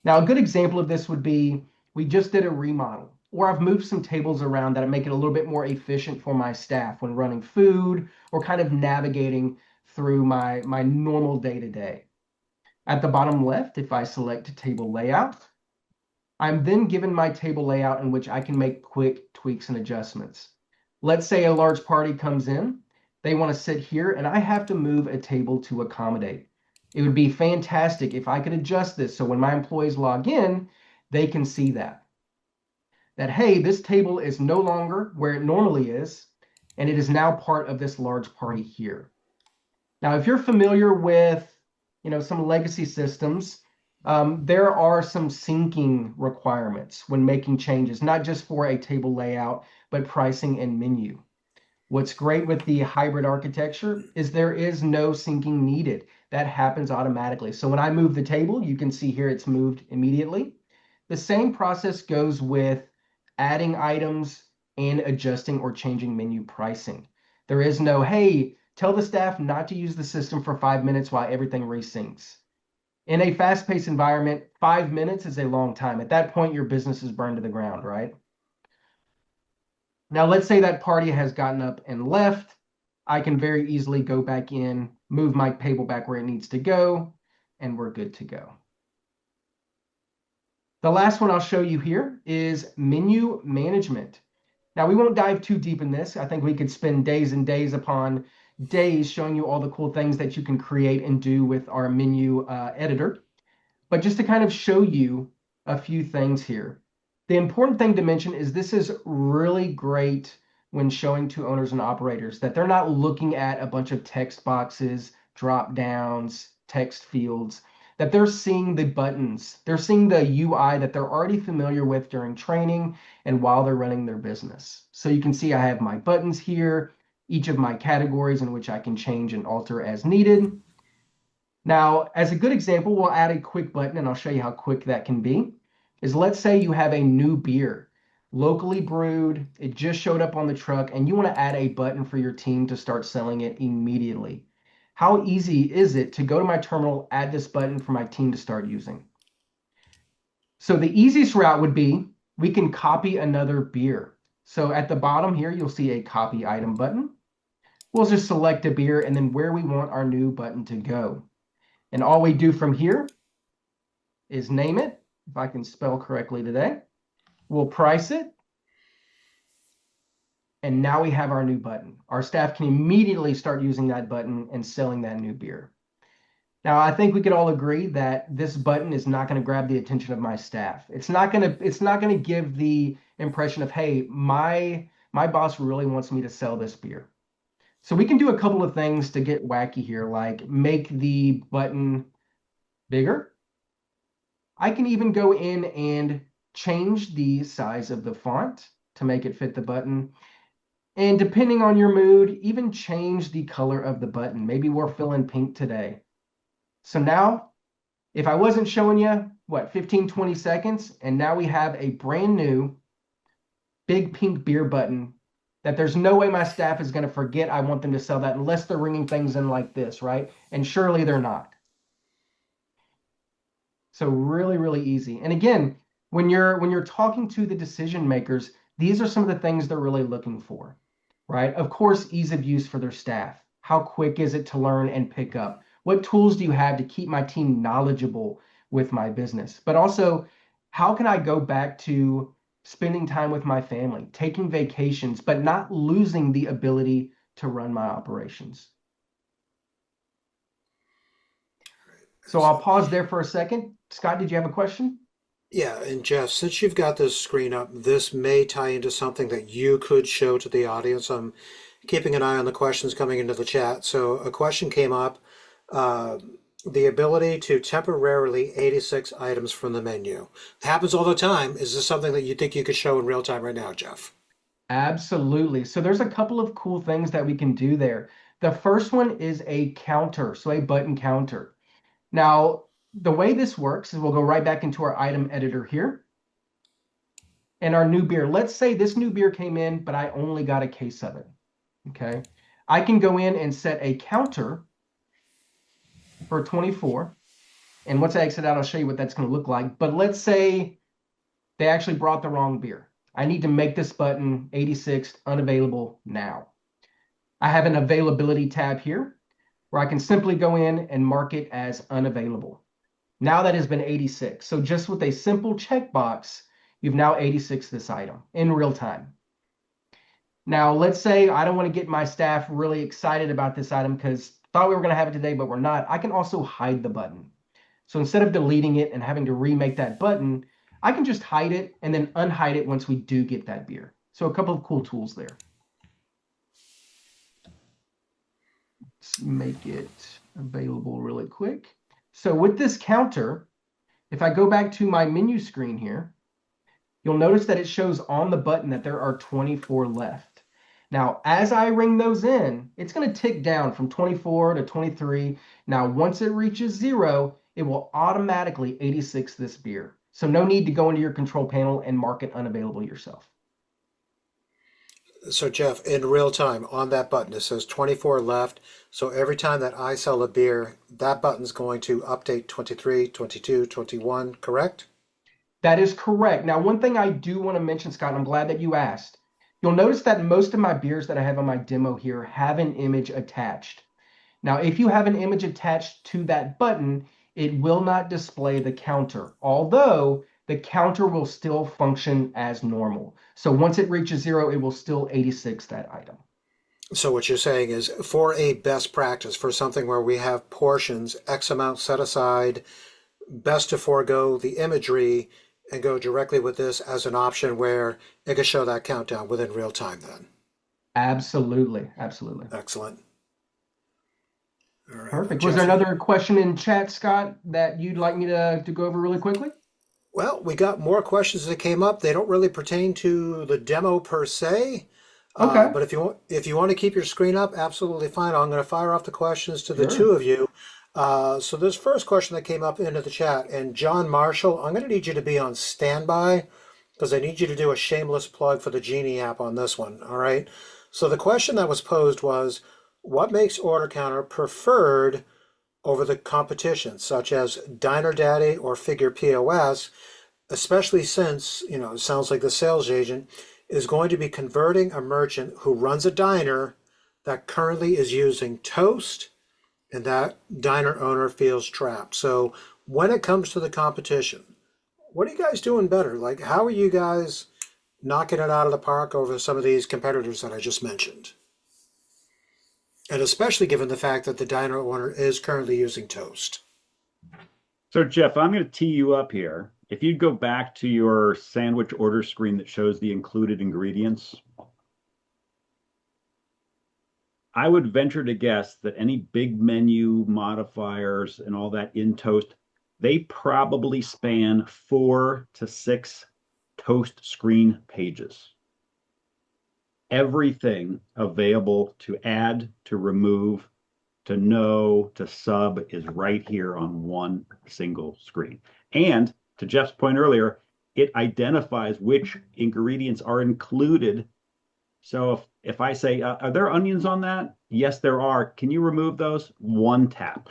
Now, a good example of this would be, we just did a remodel, or I've moved some tables around that make it a little bit more efficient for my staff when running food or kind of navigating through my normal day-to-day. At the bottom left, if I select table layout, I'm then given my table layout in which I can make quick tweaks and adjustments. Let's say a large party comes in, they want to sit here, and I have to move a table to accommodate. It would be fantastic if I could adjust this so when my employees log in, they can see that, hey, this table is no longer where it normally is, and it is now part of this large party here. Now, if you're familiar with, some legacy systems, there are some syncing requirements when making changes, not just for a table layout, but pricing and menu. What's great with the hybrid architecture is there is no syncing needed. That happens automatically. So when I move the table, you can see here it's moved immediately. The same process goes with adding items and adjusting or changing menu pricing. There is no, hey, tell the staff not to use the system for 5 minutes while everything resyncs. In a fast-paced environment, 5 minutes is a long time. At that point, your business is burned to the ground, right? Now, let's say that party has gotten up and left. I can very easily go back in, move my table back where it needs to go, and we're good to go. The last one I'll show you here is menu management. Now, we won't dive too deep in this. I think we could spend days and days upon days showing you all the cool things that you can create and do with our menu editor. But just to kind of show you a few things here. The important thing to mention is this is really great when showing to owners and operators that they're not looking at a bunch of text boxes, drop downs, text fields, that they're seeing the buttons. They're seeing the UI that they're already familiar with during training and while they're running their business. So you can see I have my buttons here, each of my categories in which I can change and alter as needed. Now, as a good example, we'll add a quick button, and I'll show you how quick that can be. Is let's say you have a new beer, locally brewed, it just showed up on the truck, and you want to add a button for your team to start selling it immediately. How easy is it to go to my terminal, add this button for my team to start using? So the easiest route would be, we can copy another beer. So at the bottom here, you'll see a copy item button. We'll just select a beer and then where we want our new button to go. And all we do from here is name it, if I can spell correctly today. We'll price it. And now we have our new button. Our staff can immediately start using that button and selling that new beer. Now, I think we could all agree that this button is not going to grab the attention of my staff. It's not going to give the impression of, hey, my boss really wants me to sell this beer. So we can do a couple of things to get wacky here, like make the button bigger. I can even go in and change the size of the font to make it fit the button. And depending on your mood, even change the color of the button. Maybe we're feeling pink today. So now, if I wasn't showing you, 15, 20 seconds, and now we have a brand new big pink beer button that there's no way my staff is going to forget I want them to sell that unless they're ringing things in like this, right? And surely they're not. So really, really easy. And again, when you're talking to the decision makers, these are some of the things they're really looking for, right? Of course, ease of use for their staff. How quick is it to learn and pick up? What tools do you have to keep my team knowledgeable with my business? But also, how can I go back to spending time with my family, taking vacations, but not losing the ability to run my operations? So I'll pause there for a second. Scott, did you have a question? Yeah, and Jeff, since you've got this screen up, this may tie into something that you could show to the audience. I'm keeping an eye on the questions coming into the chat. So a question came up. the ability to temporarily 86 items from the menu. It happens all the time. Is this something that you think you could show in real time right now, Jeff? Absolutely. So there's a couple of cool things that we can do there. The first one is a counter, so a button counter. Now, the way this works is we'll go right back into our item editor here. And our new beer, let's say this new beer came in, but I only got a case of it. Okay. I can go in and set a counter for 24. And once I exit out, I'll show you what that's going to look like. But let's say they actually brought the wrong beer. I need to make this button 86 unavailable now. I have an availability tab here where I can simply go in and mark it as unavailable. Now that has been 86. So just with a simple checkbox, you've now 86 this item in real time. Now, let's say I don't want to get my staff really excited about this item because thought we were going to have it today, but we're not. I can also hide the button. So instead of deleting it and having to remake that button, I can just hide it and then unhide it once we do get that beer. So a couple of cool tools there. Let's make it available really quick. So with this counter, if I go back to my menu screen here, you'll notice that it shows on the button that there are 24 left. Now, as I ring those in, it's going to tick down from 24 to 23. Now, once it reaches 0, it will automatically 86 this beer. So no need to go into your control panel and mark it unavailable yourself. So Jeff, in real time on that button, it says 24 left. So every time that I sell a beer, that button's going to update 23, 22, 21, correct? That is correct. Now, one thing I do want to mention, Scott, and I'm glad that you asked. You'll notice that most of my beers that I have on my demo here have an image attached. Now, if you have an image attached to that button, it will not display the counter, although the counter will still function as normal. So once it reaches 0, it will still 86 that item. So what you're saying is for a best practice, for something where we have portions, X amount set aside, best to forego the imagery and go directly with this as an option where it can show that countdown within real time then. Absolutely. Absolutely. Excellent. All right. Perfect. Jeff, Was there another question in chat, Scott, that you'd like me to go over really quickly? well, we got more questions that came up. They don't really pertain to the demo per se. Okay. But if you want to keep your screen up, absolutely fine. I'm going to fire off the questions to the Sure. two of you. So this first question that came up into the chat, and John Marshall, I'm going to need you to be on standby because I need you to do a shameless plug for the Genie app on this one. All right. So the question that was posed was, what makes OrderCounter preferred over the competition, such as Diner Daddy or Figure POS, especially since, it sounds like the sales agent is going to be converting a merchant who runs a diner that currently is using Toast, and that diner owner feels trapped. So when it comes to the competition, what are you guys doing better? Like, how are you guys knocking it out of the park over some of these competitors that I just mentioned? And especially given the fact that the diner owner is currently using Toast. So Jeff, I'm going to tee you up here. If you go back to your sandwich order screen that shows the included ingredients, I would venture to guess that any big menu modifiers and all that in Toast, they probably span 4 to 6 Toast screen pages. Everything available to add, to remove, to know, to sub is right here on one single screen. And to Jeff's point earlier, it identifies which ingredients are included. So if I say, are there onions on that? Yes, there are. Can you remove those? One tap.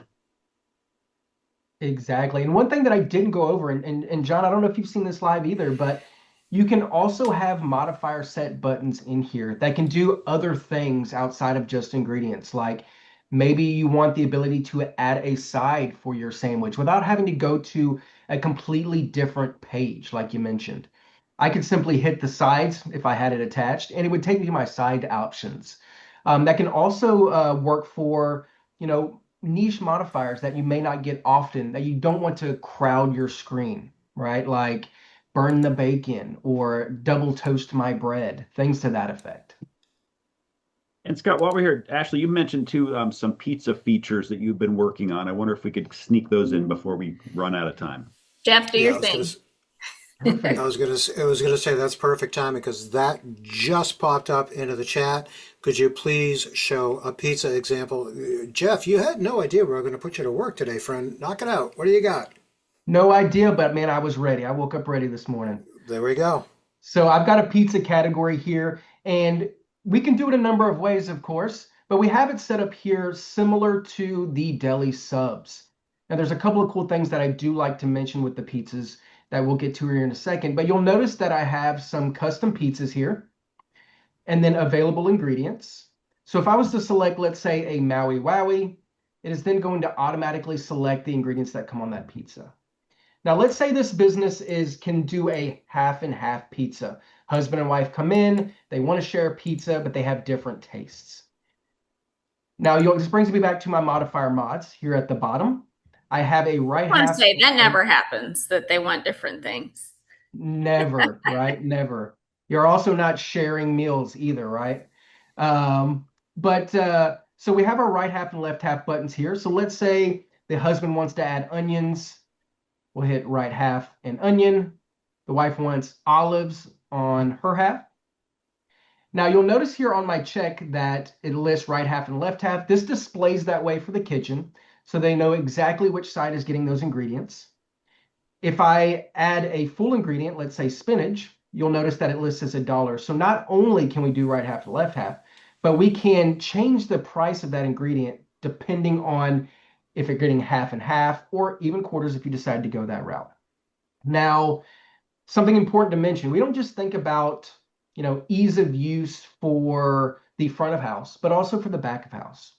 Exactly. And one thing that I didn't go over, and John, I don't know if you've seen this live either, but you can also have modifier set buttons in here that can do other things outside of just ingredients. Like maybe you want the ability to add a side for your sandwich without having to go to a completely different page, like you mentioned. I could simply hit the sides if I had it attached, and it would take me to my side options. That can also work for, niche modifiers that you may not get often, that you don't want to crowd your screen, right? Like burn the bacon or double toast my bread, things to that effect. And Scott, while we're here, Ashley, you mentioned too some pizza features that you've been working on. I wonder if we could sneak those in before we run out of time. Jeff, do Yeah, your thing. Perfect. I was gonna say that's perfect timing because that just popped up into the chat. Could you please show a pizza example? Jeff, you had no idea we were going to put you to work today, friend. Knock it out. What do you got? No idea, but man, I was ready. I woke up ready this morning. There we go. So I've got a pizza category here, and we can do it a number of ways, of course, but we have it set up here similar to the deli subs. Now, there's a couple of cool things that I do like to mention with the pizzas that we'll get to here in a second, but you'll notice that I have some custom pizzas here and then available ingredients. So if I was to select, let's say, a Maui Wowie, it is then going to automatically select the ingredients that come on that pizza. Now, let's say this business can do a half and half pizza. Husband and wife come in, they want to share a pizza, but they have different tastes. Now, this brings me back to my modifier mods here at the bottom. I have a right I want to half. say that never happens, that they want different things. Never, right? Never. You're also not sharing meals either, right? So we have our right half and left half buttons here. So let's say the husband wants to add onions. We'll hit right half and onion. The wife wants olives on her half. Now you'll notice here on my check that it lists right half and left half. This displays that way for the kitchen, so they know exactly which side is getting those ingredients. If I add a full ingredient, let's say spinach, you'll notice that it lists as $1. So not only can we do right half and left half, but we can change the price of that ingredient depending on if you're getting half and half, or even quarters if you decide to go that route. Now, something important to mention, we don't just think about, ease of use for the front of house, but also for the back of house.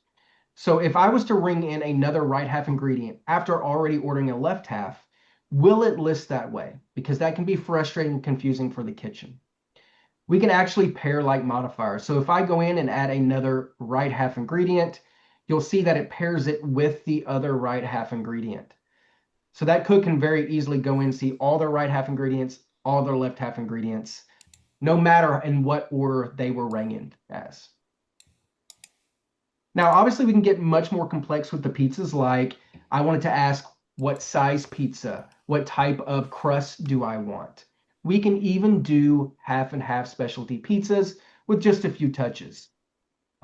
So if I was to ring in another right half ingredient after already ordering a left half, will it list that way? Because that can be frustrating and confusing for the kitchen. We can actually pair like modifiers. So if I go in and add another right half ingredient, you'll see that it pairs it with the other right half ingredient. So that cook can very easily go in and see all their right half ingredients, all their left half ingredients, no matter in what order they were ranged as. Now, obviously, we can get much more complex with the pizzas, like I wanted to ask what size pizza, what type of crust do I want? We can even do half and half specialty pizzas with just a few touches.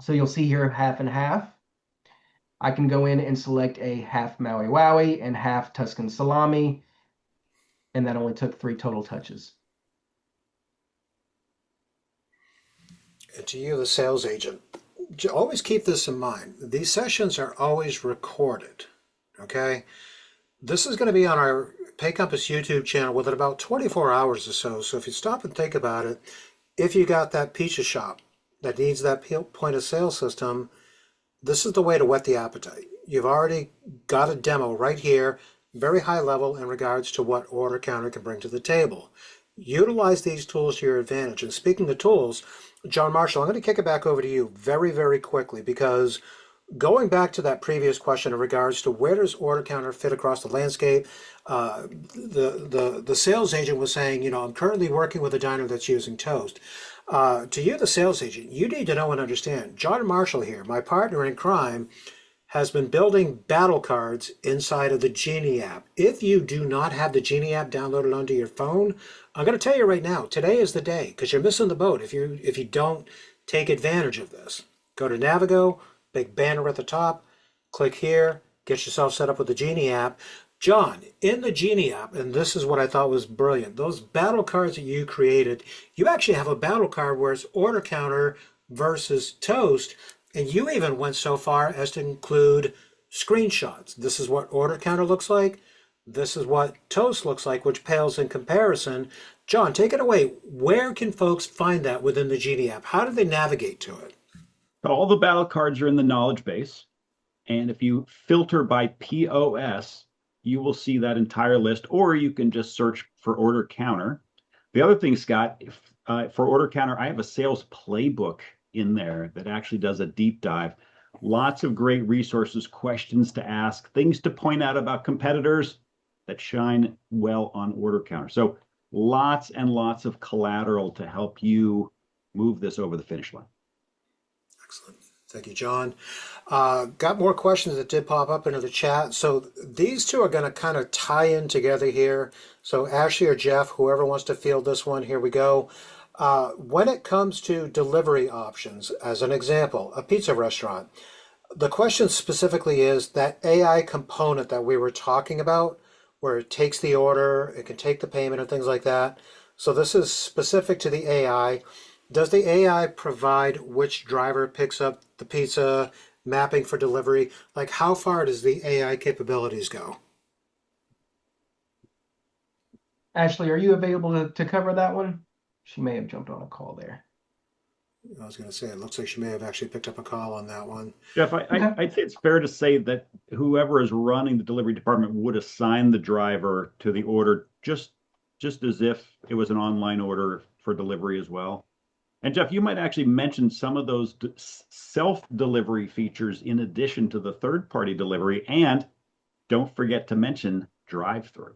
So you'll see here half and half. I can go in and select a half Maui Wowie and half Tuscan salami, and that only took 3 total touches. And to you, the sales agent, always keep this in mind. These sessions are always recorded, okay? This is going to be on our Pay Compass YouTube channel within about 24 hours or so. So if you stop and think about it, if you got that pizza shop that needs that point of sale system, this is the way to whet the appetite. You've already got a demo right here, very high level in regards to what OrderCounter can bring to the table. Utilize these tools to your advantage. And speaking of tools, John Marshall, I'm going to kick it back over to you very, very quickly, because going back to that previous question in regards to where does OrderCounter fit across the landscape, the sales agent was saying, I'm currently working with a diner that's using Toast. To you, the sales agent, you need to know and understand, John Marshall here, my partner in crime, has been building battle cards inside of the Genie app. If you do not have the Genie app downloaded onto your phone, I'm going to tell you right now, today is the day, because you're missing the boat if you don't take advantage of this. Go to Navigo, big banner at the top, click here, get yourself set up with the Genie app. John, in the Genie app, and this is what I thought was brilliant, those battle cards that you created, you actually have a battle card where it's OrderCounter versus Toast, and you even went so far as to include screenshots. This is what OrderCounter looks like. This is what Toast looks like, which pales in comparison. John, take it away. Where can folks find that within the Genie app? How do they navigate to it? All the battle cards are in the knowledge base. And if you filter by POS, you will see that entire list, or you can just search for OrderCounter. The other thing, Scott, for OrderCounter, I have a sales playbook in there that actually does a deep dive. Lots of great resources, questions to ask, things to point out about competitors that shine well on OrderCounter. So lots and lots of collateral to help you move this over the finish line. Excellent. Thank you, John. Got more questions that did pop up into the chat. So these two are going to kind of tie in together here. So Ashley or Jeff, whoever wants to field this one, here we go. When it comes to delivery options, as an example, a pizza restaurant, the question specifically is that AI component that we were talking about, where it takes the order, it can take the payment and things like that. So this is specific to the AI. Does the AI provide which driver picks up the pizza, mapping for delivery? Like, how far does the AI capabilities go? Ashley, are you available to cover that one? She may have jumped on a call there. I was going to say, it looks like she may have actually picked up a call on that one. Jeff, I'd say it's fair to say that whoever is running the delivery department would assign the driver to the order just as if it was an online order for delivery as well. And Jeff, you might actually mention some of those self-delivery features in addition to the third-party delivery, and don't forget to mention drive-through.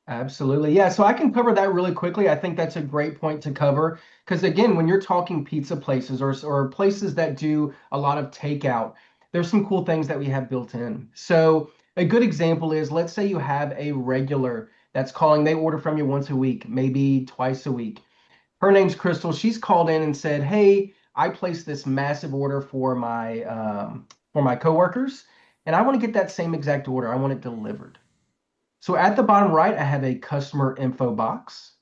Absolutely. Yeah, so I can cover that really quickly. I think that's a great point to cover because, again, when you're talking pizza places or places that do a lot of takeout, there's some cool things that we have built in. So a good example is, let's say you have a regular that's calling, they order from you once a week, maybe twice a week. Her name's Crystal. She's called in and said, hey, I placed this massive order for my coworkers, and I want to get that same exact order. I want it delivered. So at the bottom right, I have a customer info box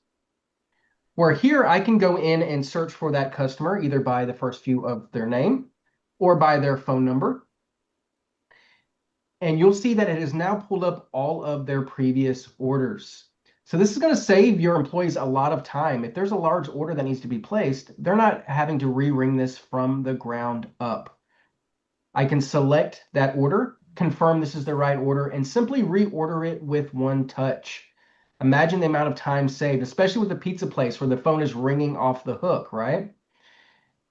where here I can go in and search for that customer either by the first few of their name or by their phone number. And you'll see that it has now pulled up all of their previous orders. So this is going to save your employees a lot of time. If there's a large order that needs to be placed, they're not having to re-ring this from the ground up. I can select that order, confirm this is the right order, and simply reorder it with one touch. Imagine the amount of time saved, especially with a pizza place where the phone is ringing off the hook, right?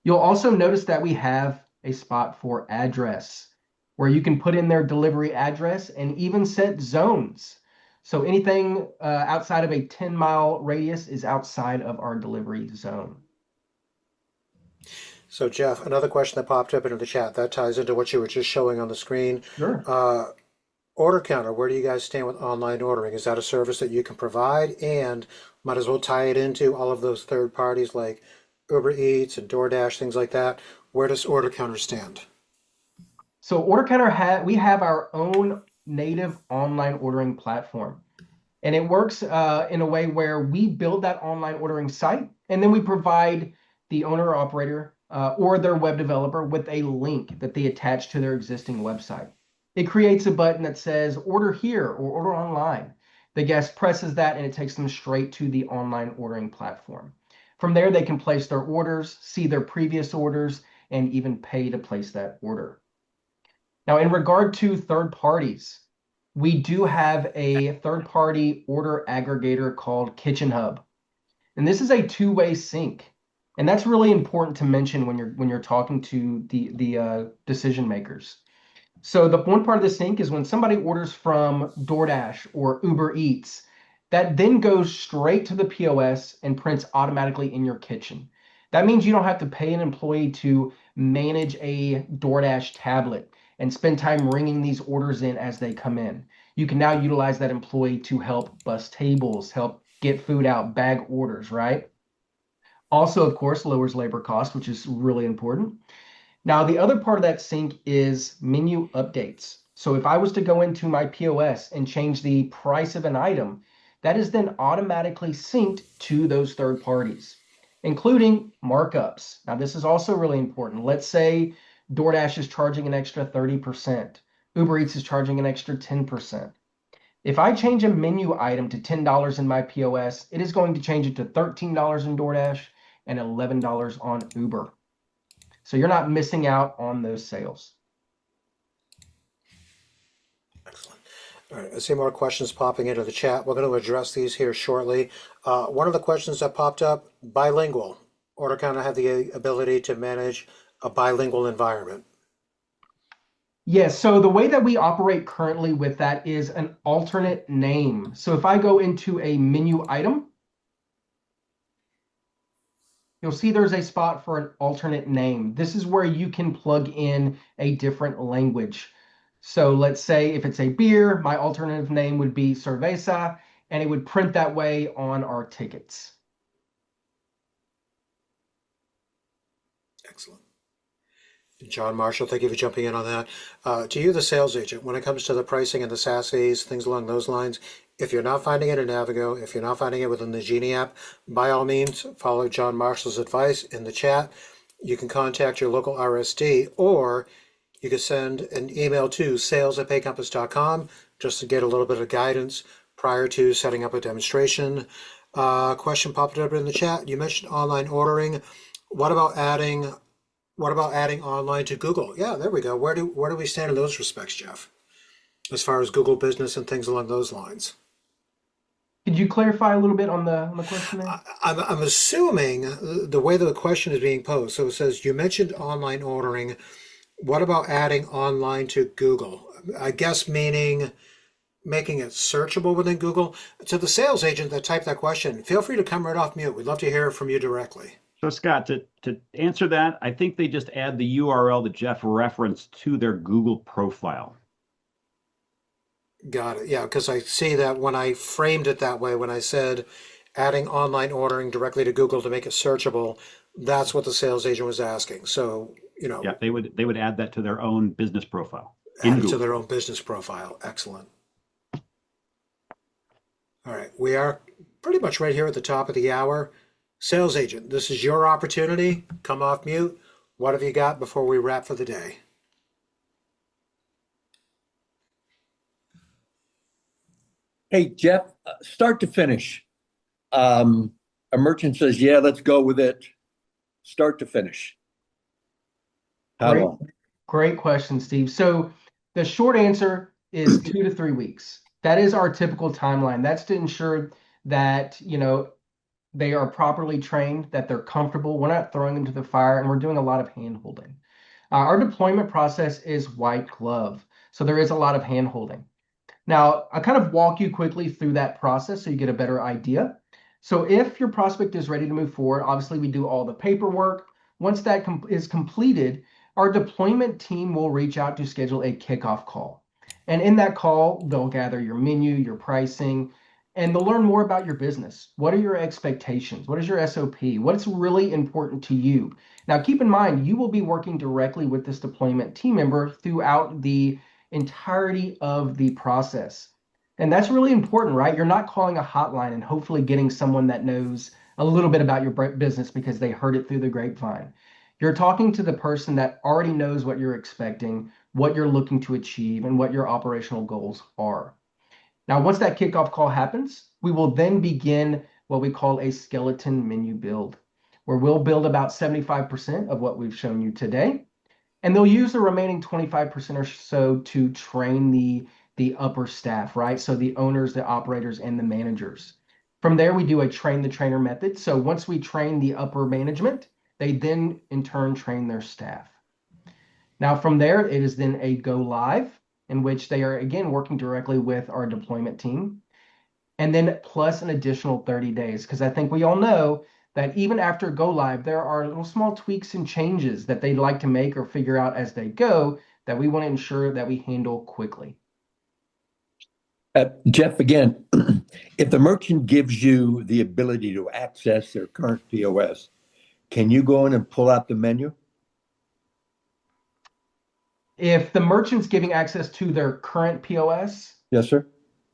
You'll also notice that we have a spot for address where you can put in their delivery address and even set zones. So anything outside of a 10-mile radius is outside of our delivery zone. So Jeff, another question that popped up into the chat that ties into what you were just showing on the screen. Sure. OrderCounter, where do you guys stand with online ordering? Is that a service that you can provide? And might as well tie it into all of those third parties like Uber Eats and DoorDash, things like that. Where does OrderCounter stand? So OrderCounter, we have our own native online ordering platform. And it works in a way where we build that online ordering site, and then we provide the owner or operator or their web developer with a link that they attach to their existing website. It creates a button that says order here or order online. The guest presses that and it takes them straight to the online ordering platform. From there, they can place their orders, see their previous orders, and even pay to place that order. Now, in regard to third parties, we do have a third-party order aggregator called Kitchen Hub. And this is a two-way sync. And that's really important to mention when you're talking to the decision makers. So the one part of the sync is when somebody orders from DoorDash or Uber Eats, that then goes straight to the POS and prints automatically in your kitchen. That means you don't have to pay an employee to manage a DoorDash tablet and spend time ringing these orders in as they come in. You can now utilize that employee to help bus tables, help get food out, bag orders, right? Also, of course, lowers labor cost, which is really important. Now, the other part of that sync is menu updates. So if I was to go into my POS and change the price of an item, that is then automatically synced to those third parties, including markups. Now, this is also really important. Let's say DoorDash is charging an extra 30%. Uber Eats is charging an extra 10%. If I change a menu item to $10 in my POS, it is going to change it to $13 in DoorDash and $11 on Uber. So you're not missing out on those sales. Excellent. All right, I see more questions popping into the chat. We're going to address these here shortly. One of the questions that popped up, bilingual. OrderCounter have the ability to manage a bilingual environment. Yes, so the way that we operate currently with that is an alternate name. So if I go into a menu item, you'll see there's a spot for an alternate name. This is where you can plug in a different language. So let's say if it's a beer, my alternative name would be cerveza, and it would print that way on our tickets. Excellent. John Marshall, thank you for jumping in on that. To you, the sales agent, when it comes to the pricing and the SaaS fees, things along those lines, if you're not finding it in Navigo, if you're not finding it within the Genie app, by all means, follow John Marshall's advice in the chat. You can contact your local RSD, or you can send an email to sales@paycompass.com just to get a little bit of guidance prior to setting up a demonstration. Question popped up in the chat. You mentioned online ordering. What about adding online to Google? Yeah, there we go. Where do we stand in those respects, Jeff? As far as Google Business and things along those lines. Could you clarify a little bit on the question there? I'm assuming the way the question is being posed. So it says, you mentioned online ordering. What about adding online to Google? I guess meaning making it searchable within Google. To the sales agent that typed that question, feel free to come right off mute. We'd love to hear from you directly. So Scott, to answer that, I think they just add the URL that Jeff referenced to their Google profile. Got it. Yeah, because I see that when I framed it that way, when I said adding online ordering directly to Google to make it searchable, that's what the sales agent was asking. So, Yeah, they would add that to their own business profile. Add it to their own business profile. Excellent. All right, we are pretty much right here at the top of the hour. Sales agent, this is your opportunity. Come off mute. What have you got before we wrap for the day? Hey, Jeff, start to finish. A merchant says, yeah, let's go with it. Start to finish. How long? Great question, Steve. So the short answer is 2 to 3 weeks. That is our typical timeline. That's to ensure that, they are properly trained, that they're comfortable. We're not throwing them to the fire, and we're doing a lot of hand holding. Our deployment process is white glove. So there is a lot of hand holding. Now, I kind of walk you quickly through that process so you get a better idea. So if your prospect is ready to move forward, obviously we do all the paperwork. Once that is completed, our deployment team will reach out to schedule a kickoff call. And in that call, they'll gather your menu, your pricing, and they'll learn more about your business. What are your expectations? What is your SOP? What's really important to you? Now, keep in mind, you will be working directly with this deployment team member throughout the entirety of the process. And that's really important, right? You're not calling a hotline and hopefully getting someone that knows a little bit about your business because they heard it through the grapevine. You're talking to the person that already knows what you're expecting, what you're looking to achieve, and what your operational goals are. Now, once that kickoff call happens, we will then begin what we call a skeleton menu build, where we'll build about 75% of what we've shown you today. And they'll use the remaining 25% or so to train the upper staff, right? So the owners, the operators, and the managers. From there, we do a train the trainer method. So once we train the upper management, they then in turn train their staff. Now from there, it is then a go live, in which they are again working directly with our deployment team. And then plus an additional 30 days, because I think we all know that even after go live, there are little small tweaks and changes that they'd like to make or figure out as they go that we want to ensure that we handle quickly. Jeff, again, if the merchant gives you the ability to access their current POS, can you go in and pull out the menu? If the merchant's giving access to their current POS, yes, sir.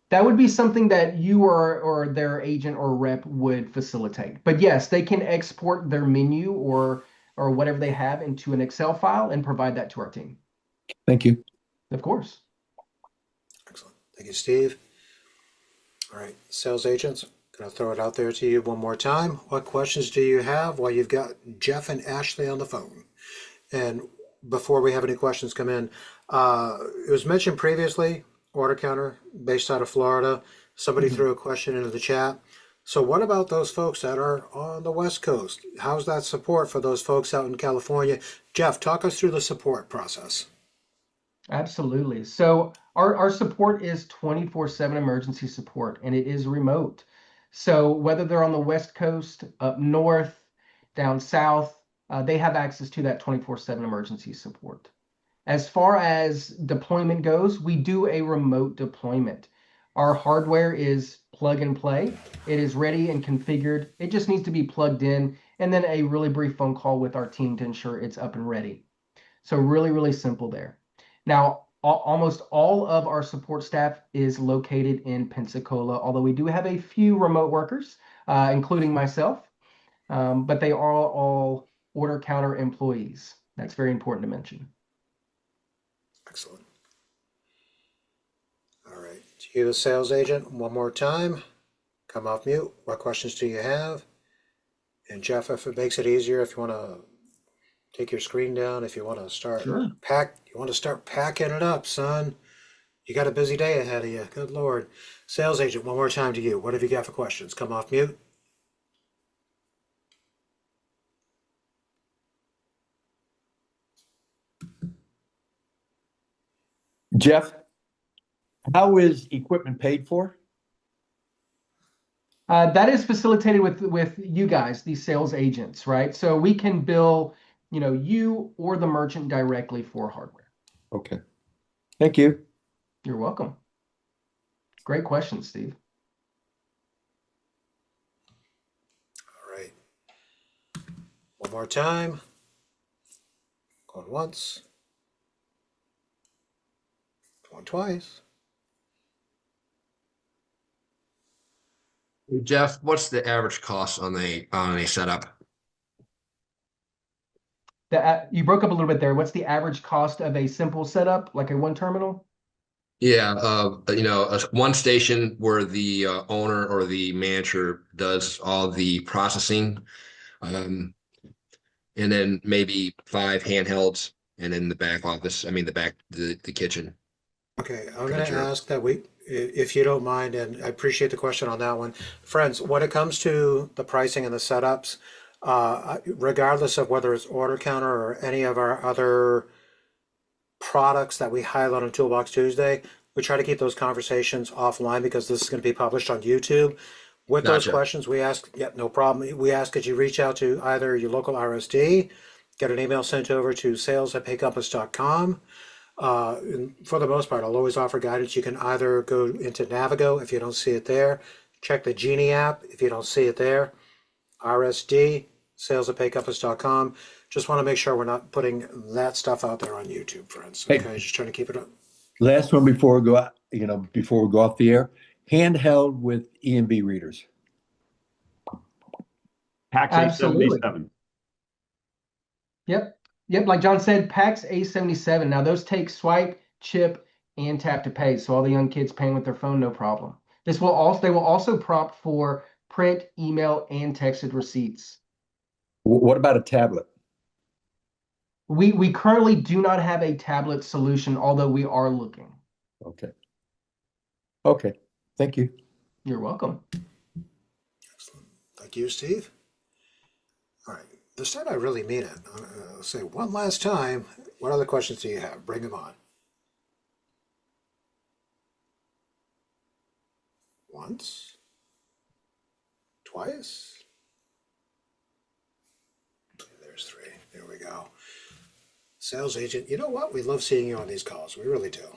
That would be something that you or their agent or rep would facilitate. But yes, they can export their menu or whatever they have into an Excel file and provide that to our team. Thank you. Of course. Excellent. Thank you, Steve. All right, sales agents, going to throw it out there to you one more time. What questions do you have while you've got Jeff and Ashley on the phone? And before we have any questions come in, it was mentioned previously, OrderCounter, based out of Florida. Somebody threw a question into the chat. So what about those folks that are on the West Coast? How's that support for those folks out in California? Jeff, talk us through the support process. Absolutely. So our support is 24/7 emergency support, and it is remote. So whether they're on the West Coast, up north, down south, they have access to that 24/7 emergency support. As far as deployment goes, we do a remote deployment. Our hardware is plug and play. It is ready and configured. It just needs to be plugged in, and then a really brief phone call with our team to ensure it's up and ready. So really, really simple there. Now, almost all of our support staff is located in Pensacola, although we do have a few remote workers, including myself, but they are all OrderCounter employees. That's very important to mention. Excellent. All right. To you, the sales agent, one more time. Come off mute. What questions do you have? And Jeff, if it makes it easier, if you want to take your screen down, if you want to start Sure. packing it up, son. You got a busy day ahead of you. Good Lord. Sales agent, one more time to you. What have you got for questions? Come off mute. Jeff, how is equipment paid for? That is facilitated with you guys, these sales agents, right? So we can bill, you or the merchant directly for hardware. Okay. Thank you. You're welcome. Great question, Steve. All right. One more time. Going once. Going twice. Jeff, what's the average cost on a setup? You broke up a little bit there. What's the average cost of a simple setup, like a one terminal? Yeah, one station where the owner or the manager does all the processing, and then maybe 5 handhelds, and then the back office. I mean, the kitchen. Okay, I'm going to ask that if you don't mind, and I appreciate the question on that one. Friends, when it comes to the pricing and the setups, regardless of whether it's OrderCounter or any of our other products that we highlight on Toolbox Tuesday, we try to keep those conversations offline because this is going to be published on YouTube. With those Gotcha. questions, we ask, no problem. We ask that you reach out to either your local RSD, get an email sent over to sales@paycompass.com. And for the most part, I'll always offer guidance. You can either go into Navigo if you don't see it there, check the Genie app if you don't see it there, RSD, sales@paycompass.com. Just want to make sure we're not putting that stuff out there on YouTube, friends. Okay, Hey. just trying to keep it up. Last one before we go out, before we go off the air. Handheld with EMV readers. PAX Absolutely. A77. Yep. Like John said, PAX A77. Now those take swipe, chip, and tap to pay. So all the young kids paying with their phone, no problem. They will also prompt for print, email, and texted receipts. What about a tablet? We currently do not have a tablet solution, although we are looking. Okay. Thank you. You're welcome. Excellent. Thank you, Steve. All right. This time I really mean it. I'll say one last time. What other questions do you have? Bring them on. Once. Twice. There's 3. There we go. Sales agent, you know what? We love seeing you on these calls. We really do.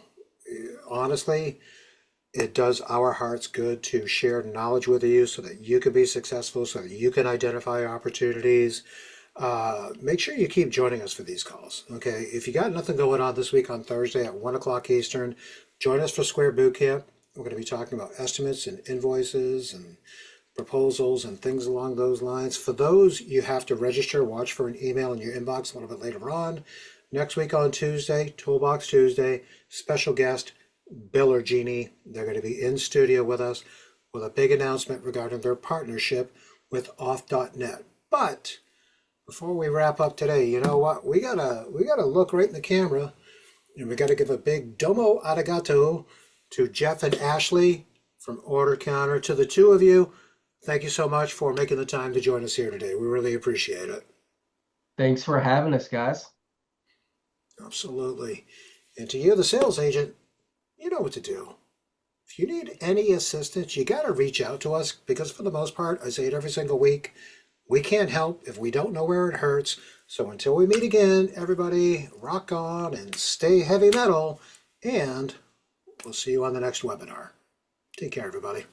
Honestly, it does our hearts good to share knowledge with you so that you can be successful, so that you can identify opportunities. Make sure you keep joining us for these calls. Okay. If you got nothing going on this week on Thursday at 1 o'clock Eastern, join us for Square Bootcamp. We're going to be talking about estimates and invoices and proposals and things along those lines. For those, you have to register. Watch for an email in your inbox a little bit later on. Next week on Tuesday, Toolbox Tuesday, special guest, Bill or Jeannie. They're going to be in studio with us with a big announcement regarding their partnership with Auth.net. But before we wrap up today, you know what? We gotta look right in the camera, and we gotta give a big domo arigato to Jeff and Ashley from OrderCounter. To the two of you, thank you so much for making the time to join us here today. We really appreciate it. Thanks for having us, guys. Absolutely. And to you, the sales agent, you know what to do. If you need any assistance, you got to reach out to us because for the most part, I say it every single week, We can't help if we don't know where it hurts. So until we meet again, everybody rock on and stay heavy metal, and we'll see you on the next webinar. Take care, everybody.